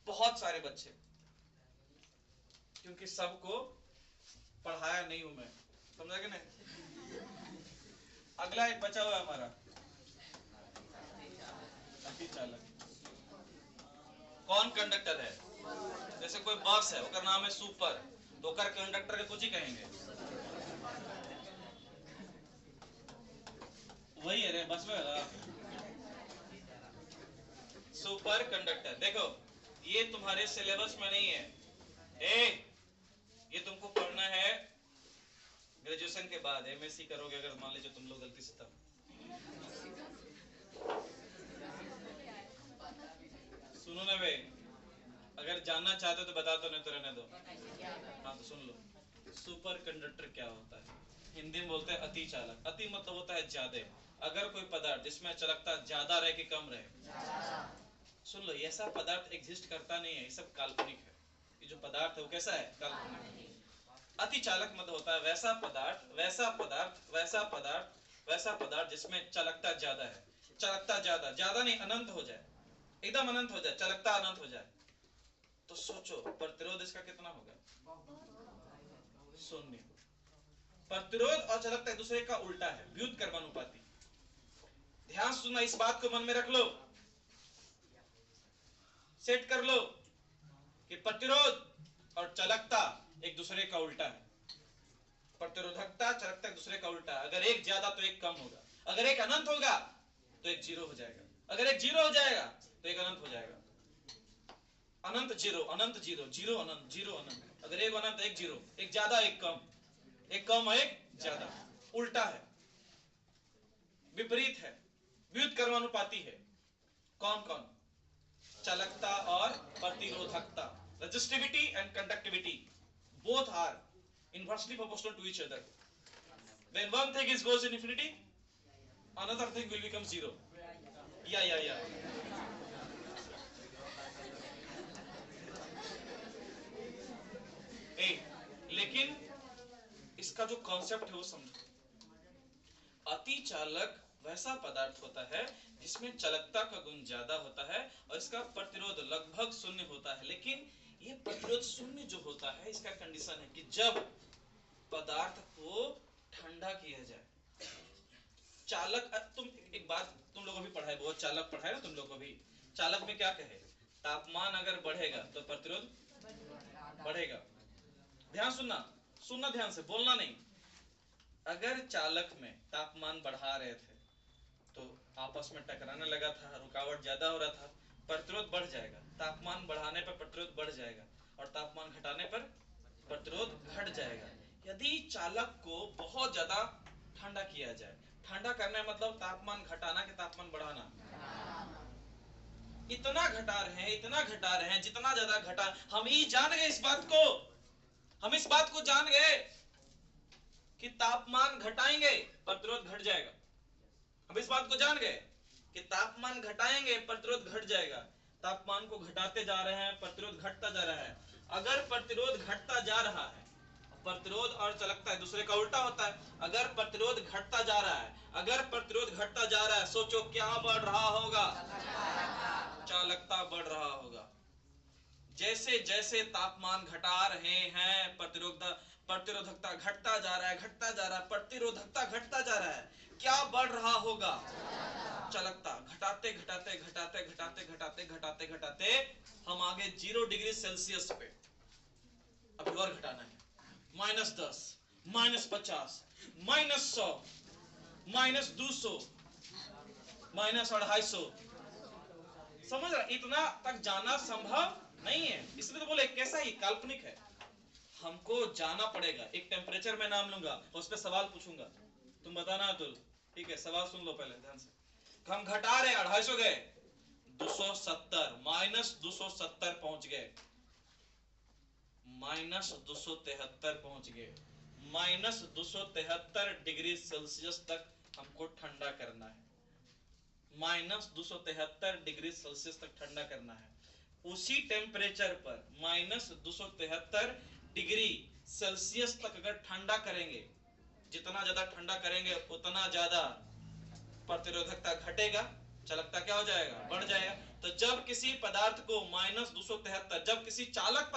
बहुत सारे बच्चे, क्योंकि सबको पढ़ाया नहीं हूं मैं, समझा कि नहीं। अगला एक बचा हुआ हमारा अतिचालक। कौन कंडक्टर है, जैसे कोई बस है, उसका नाम है सुपर, तो कर कंडक्टर के कुछ ही कहेंगे, वही है रे बस में सुपर कंडक्टर। देखो ये तुम्हारे सिलेबस में नहीं है, ये तुमको पढ़ना है ग्रेजुएशन के बाद, एमएससी करोगे अगर मान लीजिए तुम लोग गलती से, तब सुनो ना भाई, अगर जानना चाहते हो तो बता दो, नहीं तो रहने दो। हाँ तो सुन लो, सुपर कंडक्टर क्या होता है, हिंदी में बोलते हैं अति चालक। अति मतलब होता है ज्यादा। अगर कोई पदार्थ जिसमें चालकता ज्यादा रहे कि कम रहे, सुन लो, ऐसा पदार्थ एग्जिस्ट करता नहीं है, ये सब काल्पनिक है। ये जो पदार्थ है वो कैसा है, काल्पनिक। अति चालक मतलब होता है वैसा पदार्थ जिसमें चालकता ज्यादा है। चालकता ज्यादा नहीं, अनंत हो जाए, एकदम अनंत हो जाए, चालकता अनंत हो जाए। तो सोचो प्रतिरोध इसका कितना होगा, 0। प्रतिरोध और चालकता एक दूसरे का उल्टा है, व्युत्क्रमानुपाती। ध्यान सुनना, इस बात को मन में रख लो, सेट कर लो कि प्रतिरोध और चालकता एक दूसरे का उल्टा है। प्रतिरोधकता चालकता एक दूसरे का उल्टा है। अगर एक ज्यादा तो एक कम होगा, अगर एक अनंत होगा तो एक जीरो हो जाएगा, अगर एक जीरो हो जाएगा तो एक अनंत हो जाएगा। अनंत जीरो, अनंत जीरो, जीरो अनंत, जीरो अनंत। अगर एक अनंत एक जीरो, एक ज्यादा एक कम, एक कम एक ज्यादा, उल्टा है, विपरीत है, व्युत्क्रमानुपाती है। कौन कौन? चालकता और प्रतिरोधकता, resistivity and conductivity, both are inversely proportional to each other. When one thing goes in infinity, another thing will become zero. Yeah. लेकिन इसका जो कॉन्सेप्ट है वो समझो। अति चालक वैसा पदार्थ होता है जिसमें चालकता का गुण ज्यादा होता है और इसका प्रतिरोध लगभग शून्य होता है। लेकिन ये प्रतिरोध शून्य जो होता है, इसका कंडीशन है कि जब पदार्थ को ठंडा किया जाए। चालक, तुम एक बात तुम लोगों भी पढ़ा है, बहुत चालक पढ़ा है ना तुम लोगों को भी। चालक में क्या कहे? तापमान अगर बढ़ेगा तो प्रतिरोध बढ़ेगा। ध्यान सुनना, सुनना ध्यान से, बोलना नहीं। अगर चालक में तापमान बढ़ा रहे थे तो आपस में टकराने लगा था, रुकावट ज्यादा हो रहा था, प्रतिरोध बढ़ जाएगा। तापमान बढ़ाने पर प्रतिरोध बढ़ जाएगा और तापमान घटाने पर प्रतिरोध घट जाएगा। यदि चालक को बहुत ज्यादा ठंडा किया जाए, ठंडा करने मतलब तापमान घटाना कि तापमान बढ़ाना? इतना घटा रहे हैं जितना ज्यादा घटा, हम ही जान गए इस बात को, हम इस बात को जान गए कि तापमान घटाएंगे प्रतिरोध घट जाएगा। हम इस बात को जान गए कि तापमान घटाएंगे प्रतिरोध घट जाएगा। तापमान को घटाते जा रहे हैं, प्रतिरोध घटता जा रहा है। अगर प्रतिरोध घटता जा रहा है, प्रतिरोध और चालकता एक दूसरे का उल्टा होता है। अगर प्रतिरोध घटता जा रहा है, अगर प्रतिरोध घटता जा रहा है, सोचो क्या बढ़ रहा होगा? चालकता बढ़ रहा होगा। जैसे जैसे तापमान घटा रहे हैं, प्रतिरोधकता घटता जा रहा है, घटता जा रहा है, प्रतिरोधकता घटता जा रहा है, क्या बढ़ रहा होगा? चालकता। घटाते घटाते घटाते घटाते घटाते घटाते घटाते हम आगे 0 डिग्री सेल्सियस पे, अभी और घटाना है। -10, -50, -100, -200, -250। समझ रहा? इतना तक जाना संभव नहीं है, इसलिए तो बोले कैसा ही काल्पनिक है। हमको जाना पड़ेगा। एक टेम्परेचर में नाम लूंगा, उस पर सवाल पूछूंगा, तुम बताना अतुल। ठीक है, सवाल सुन लो पहले ध्यान से। हम घटा रहे, 250 गए, 270, -270 पहुंच गए, -273 पहुंच गए, -273 डिग्री सेल्सियस तक हमको ठंडा करना है। -273 डिग्री सेल्सियस तक ठंडा करना है। उसी टेम्परेचर पर -273 डिग्री सेल्सियस तक अगर ठंडा करेंगे, जितना ज्यादा ठंडा करेंगे उतना ज्यादा प्रतिरोधकता घटेगा, चालकता क्या हो जाएगा? बढ़ जाएगा। तो जब किसी पदार्थ को -273, जब किसी चालक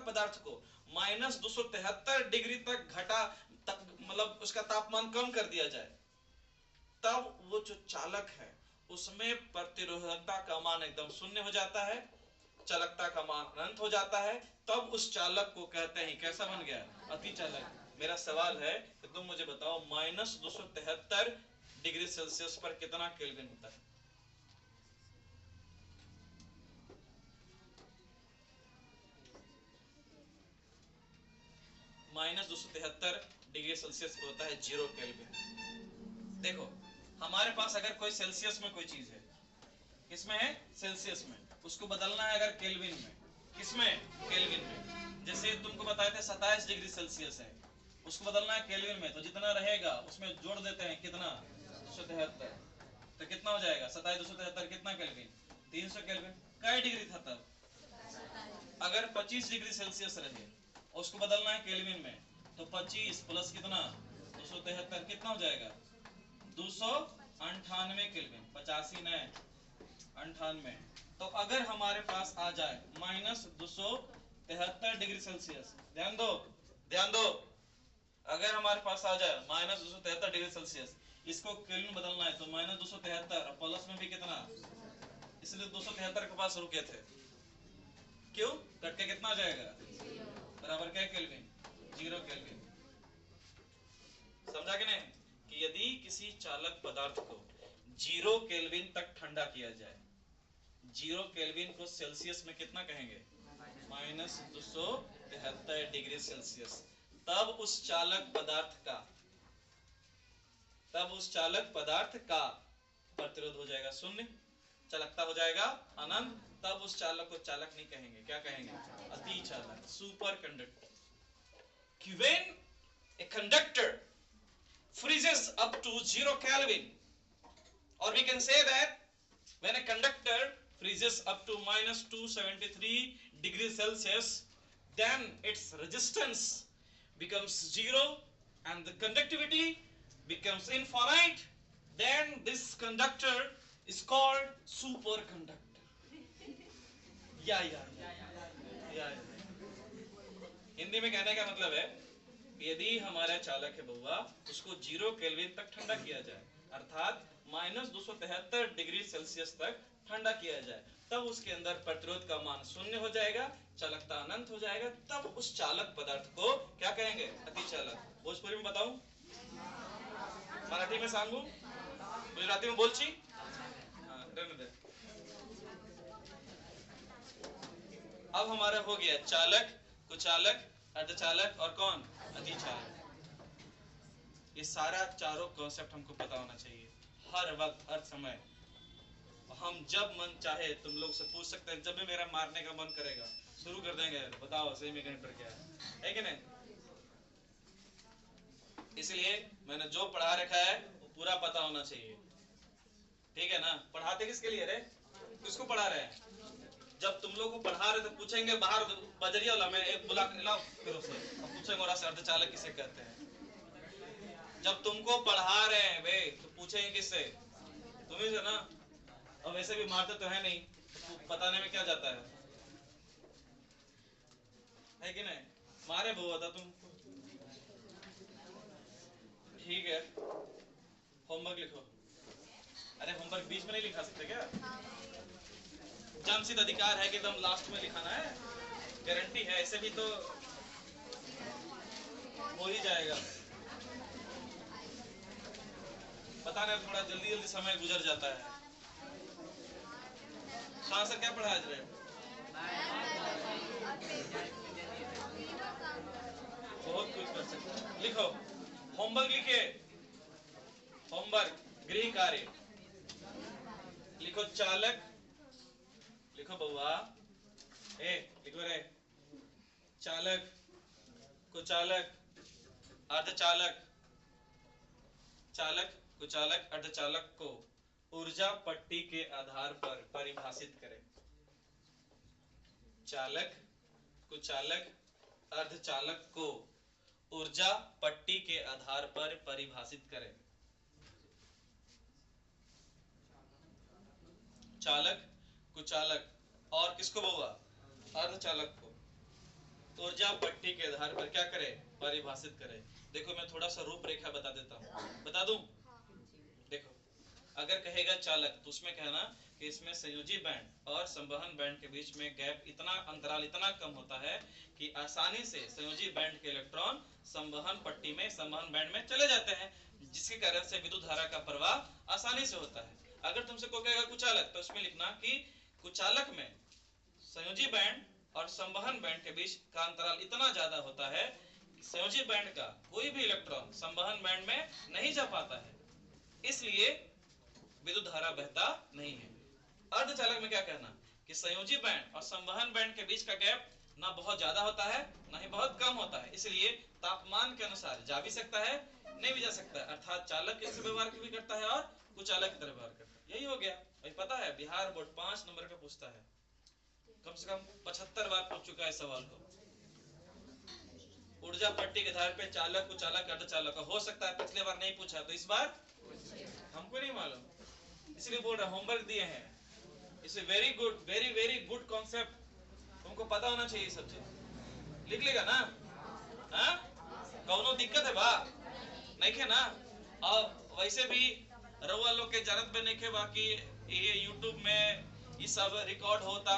पदार्थ को -273 डिग्री तक घटा, मतलब उसका तापमान कम कर दिया जाए, तब वो जो चालक है उसमें प्रतिरोधकता का मान एकदम शून्य हो जाता है, चालकता का मान अनंत हो जाता है। तब उस चालक को कहते हैं, कैसा बन गया? अति चालक। मेरा सवाल है कि तुम मुझे बताओ, -273 डिग्री सेल्सियस पर कितना केल्विन होता है? -273 डिग्री सेल्सियस पे होता है 0 केल्विन। देखो, हमारे पास अगर कोई सेल्सियस में कोई चीज है, किसमें है? सेल्सियस में। उसको बदलना है अगर केल्विन में, किसमें? केल्विन में। जैसे तुमको बताए थे 27 डिग्री सेल्सियस है, उसको बदलना है केल्विन में, तो जितना रहेगा उसमें जोड़ देते हैं, कितना? 273। तो कितना हो जाएगा? 27 273 कितना केल्विन? 300 केल्विन। कई डिग्री था तब? अगर 25 डिग्री सेल्सियस रहे, उसको बदलना है केल्विन में, तो 25 प्लस कितना? 273 कितना हो जाएगा? 298 केल्विन। 85 नहीं, 98। तो अगर हमारे पास आ जाए -273 डिग्री सेल्सियस, ध्यान दो, अगर हमारे पास आ जाए -273 डिग्री सेल्सियस, इसको केल्विन बदलना है तो -273 और प्लस में भी कितना, इसलिए 273 के पास रुके थे। क्यों? कट के कितना आ जाएगा, बराबर क्या केल्विन, 0 केल्विन। समझा कि नहीं? कि यदि किसी चालक पदार्थ को 0 केल्विन तक ठंडा किया जाए, 0 केल्विन को सेल्सियस में कितना कहेंगे, -273 डिग्री सेल्सियस, तब उस चालक पदार्थ का प्रतिरोध हो जाएगा शून्य, चालकता हो जाएगा अनंत। तब उस चालक को चालक नहीं कहेंगे, क्या कहेंगे, अति चालक, super conductor. When a conductor freezes up to 0 Kelvin, or we can say that when a conductor freezes up to -273 degrees Celsius, then its resistance becomes 0 and the conductivity becomes infinite. Then this conductor is called superconductor. या हिंदी में कहने का मतलब है यदि हमारा चालक है बउआ, उसको 0 केल्विन तक ठंडा किया जाए, अर्थात -273 डिग्री सेल्सियस तक ठंडा किया जाए, तब उसके अंदर प्रतिरोध का मान शून्य हो जाएगा, चालकता अनंत हो जाएगा, तब उस चालक पदार्थ को क्या कहेंगे, अति चालक। भोजपुरी में बताऊं, मराठी में सांगू, गुजराती में बोलची, रहने दे। अब हमारा हो गया चालक, कुचालक, अर्धचालक और कौन, अतिचालक। ये सारा चारों कॉन्सेप्ट हमको पता होना चाहिए हर वक्त, हर समय। हम जब मन चाहे तुम लोग से पूछ सकते हैं, जब भी मेरा मारने का मन करेगा शुरू कर देंगे, बताओ सेमीकंडक्टर क्या है कि नहीं। इसलिए मैंने जो पढ़ा रखा है वो पूरा पता होना चाहिए, ठीक है ना। पढ़ाते किसके लिए रे, किसको पढ़ा रहे हैं? जब तुम लोग को पढ़ा रहे तो पूछेंगे बाहर बजरिया वाला में एक बुला के लाओ, फिर उसे पूछेंगे और अर्धचालक किसे कहते हैं। जब तुमको पढ़ा रहे हैं वे तो पूछेंगे किससे, तुम्ही से ना। और वैसे भी मारते तो है नहीं, तो बताने में क्या जाता है कि नहीं। मारे बहु था तुम, ठीक है। होमवर्क लिखो। अरे होमवर्क बीच में नहीं लिखा सकते क्या? जन्मसिद्ध अधिकार है कि एकदम लास्ट में लिखाना है, गारंटी है, ऐसे भी तो हो ही जाएगा। पता नहीं थोड़ा जल्दी जल्दी समय गुजर जाता है। शाह सर क्या पढ़ा आज रे? बहुत कुछ कर सकते हैं। लिखो होमवर्क, लिखे होमवर्क, गृह कार्य लिखो। चालक लिखो बउआ, लिखो रे। चालक, कुचालक, अर्धचालक, चालक, कुचालक, अर्धचालक को ऊर्जा पट्टी के आधार पर परिभाषित करें। चालक, कुचालक, अर्धचालक को ऊर्जा पट्टी के आधार पर परिभाषित करें। चालक, कुचालक और किसको बउआ, अर्धचालक को ऊर्जा पट्टी के आधार पर क्या करे, परिभाषित करे। देखो मैं थोड़ा सा रूपरेखा बता देता हूँ, बता दूं। देखो अगर कहेगा चालक तो उसमें कहना कि इसमें संयोजी बैंड और संवहन बैंड के बीच में गैप, इतना अंतराल इतना कम होता है कि आसानी से संयोजी बैंड के इलेक्ट्रॉन संवहन पट्टी में, संवहन बैंड में चले जाते हैं, जिसके कारण से विद्युत धारा का प्रवाह आसानी से होता है। अगर तुमसे कोई कहेगा कुचालक तो उसमें लिखना कि कुचालक में संयोजी बैंड और संवहन बैंड के बीच का अंतराल इतना ज्यादा होता है कि संयोजी बैंड का कोई भी इलेक्ट्रॉन संवहन बैंड में नहीं जा पाता है, इसलिए विद्युत धारा बहता नहीं है। अर्धचालक में क्या कहना कि संयोजी बैंड और संवहन बैंड के बीच का गैप ना बहुत ज्यादा होता है ना ही बहुत कम होता है, इसलिए तापमान के अनुसार जा भी सकता है नहीं भी जा सकता है, अर्थात चालक के व्यवहार भी करता है और कुचालक की तरह व्यवहार करता है। यही हो गया भाई। पता है बिहार बोर्ड 5 नंबर का पूछता है, कम से कम 75 बार पूछ चुका है सवाल को। ऊर्जा पट्टी के आधार पे चालक, कुचालक, अर्धचालक। हो सकता है पिछले बार नहीं पूछा तो इस बार हमको नहीं मालूम, इसलिए बोल रहा होमवर्क दिए हैं। It's a very good, very very good concept, तुमको पता होना चाहिए सब चीज। लिख लेगा ना? हाँ, कौनो दिक्कत है बा नहीं है ना? और वैसे भी रउआ लोग के जानत में नहीं बाकी ये यूट्यूब में ये सब रिकॉर्ड होता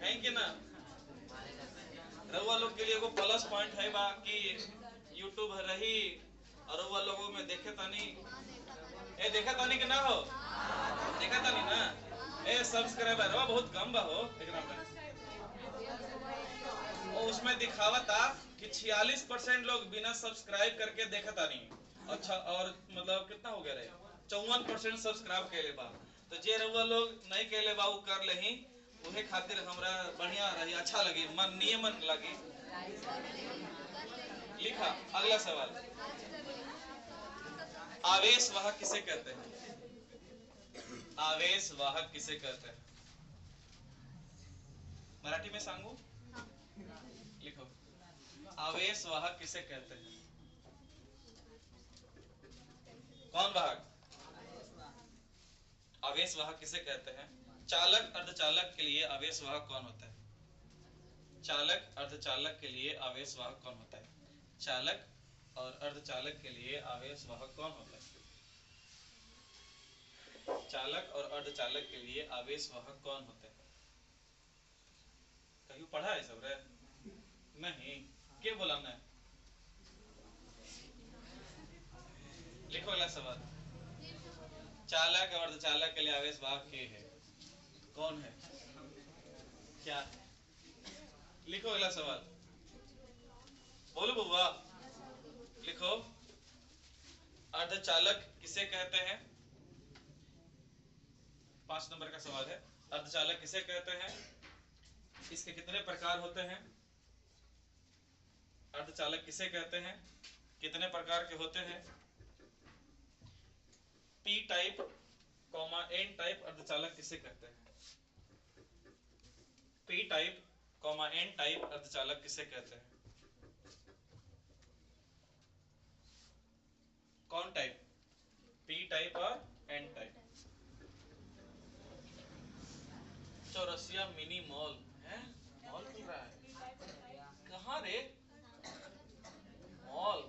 है कि ना। रउआ लोग के लिए एगो प्लस पॉइंट है बा कि यूट्यूब रही और रउआ लोगों में देखे तानी ए देखा तानी कि ना हो, देखा तानी ना ए सब्सक्राइबर हो बहुत कम बा हो एकदम में। और उसमें दिखावा था कि 46% लोग बिना सब्सक्राइब करके देखा तानी। अच्छा और मतलब कितना हो गया रे 54% सब्सक्राइब कैले बा। तो जे रउआ लोग नहीं कैले बा वो कर लेही, उहे खातिर हमरा बढ़िया रही, अच्छा लगी, मन नियमन लगी। लिखा अगला सवाल, आवेश वाहक किसे कहते हैं? आवेश वाहक किसे कहते हैं? मराठी में सांगू? लिखो आवेश वाहक किसे कहते हैं? कौन वाहक? आवेश वाहक किसे कहते हैं? चालक अर्धचालक के लिए आवेश वाहक कौन होता है? चालक अर्धचालक के लिए आवेश वाहक कौन होता है? चालक और अर्धचालक के लिए आवेश वाहक कौन होता है? चालक और अर्धचालक के लिए आवेश वाहक कौन होता है? कहीं पढ़ा है सब रे? नहीं, क्या बोला मैं? लिखो अगला सवाल, चालक और अर्धचालक के लिए आवेश वाहक के है, कौन है, क्या? लिखो अगला सवाल, बोलो बुआ। लिखो अर्धचालक किसे कहते हैं? 5 नंबर का सवाल है, अर्धचालक किसे कहते हैं? इसके कितने प्रकार होते हैं? अर्धचालक किसे कहते हैं? कितने प्रकार के होते हैं? P type comma N type अर्धचालक किसे कहते हैं? P type comma N type अर्धचालक किसे कहते हैं? कौन टाइप? पी टाइप और N type. Chaurasia mini mall है, मॉल खुल रहा है कहाँ रे? मॉल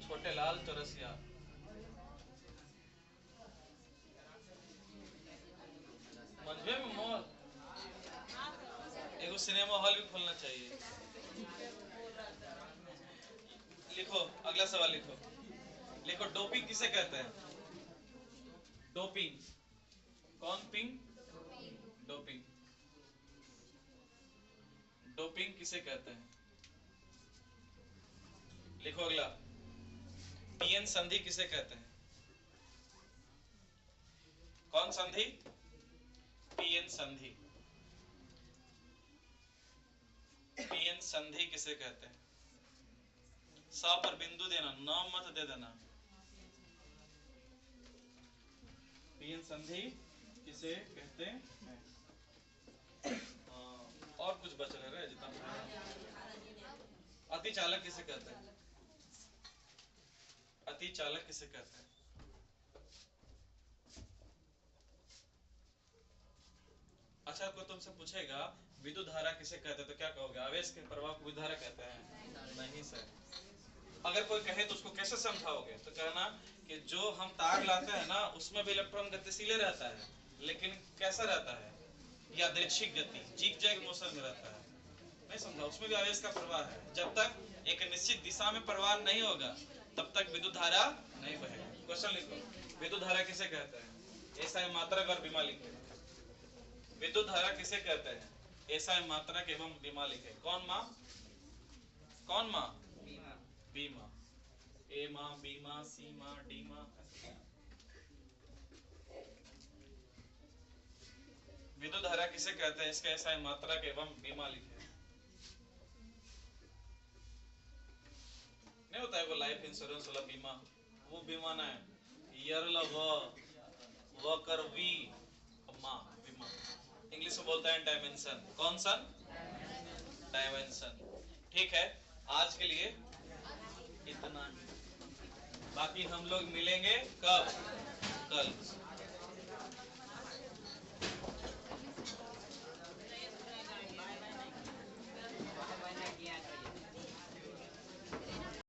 छोटे लाल चौरसिया। मंझे में मॉल, एगो सिनेमा हॉल भी खोलना चाहिए। लिखो अगला सवाल, लिखो लिखो डोपिंग किसे कहते हैं? डोपिंग, कौन पिंग? डोपिंग, डोपिंग किसे कहते हैं? लिखो अगला, पीएन संधि किसे कहते हैं? कौन संधि? पीएन संधि। पीएन संधि किसे कहते हैं? सा पर बिंदु देना, नाम मत दे देना। पीएन संधि किसे कहते हैं? और कुछ बच रहा है जितना। अतिचालक किसे कहते हैं? अतिचालक किसे कहते हैं? अच्छा कोई तुमसे पूछेगा विद्युत धारा किसे कहते हैं तो क्या कहोगे? आवेश के प्रवाह को विद्युत धारा कहते हैं? नहीं सर। अगर कोई कहे तो उसको कैसे समझाओगे? तो कहना कि जो हम तार लाते हैं ना उसमें भी इलेक्ट्रॉन गतिशील रहता है, लेकिन कैसा रहता है? यादृच्छिक गति, जिग जैग मोशन में रहता है। नहीं समझा? उसमें भी आवेश का प्रवाह है। जब तक एक निश्चित दिशा में प्रवाह नहीं होगा तब तक विद्युत धारा नहीं बहेगा। क्वेश्चन लिखो, विद्युत धारा किसे कहते हैं? ऐसा मात्रक और बीमा लिखे। विद्युत धारा किसे कहते हैं? ऐसा मात्रक एवं बीमा लिखे। कौन माँ? कौन माँ? बी माँ, ए माँ, बी माँ, सी माँ, डी माँ। विद्युत धारा किसे कहते हैं? इसका ऐसा मात्रक एवं बीमा लिखे। नहीं होता है वो लाइफ इंश्योरेंस वाला बीमा, वो बीमा ना है। यरला व कर वी माँ बीमा। इंग्लिश में बोलता है डायमेंशन। कौन सा? डायमेंशन। ठीक है, आज के लिए इतना ही। बाकी हम लोग मिलेंगे कब? कल।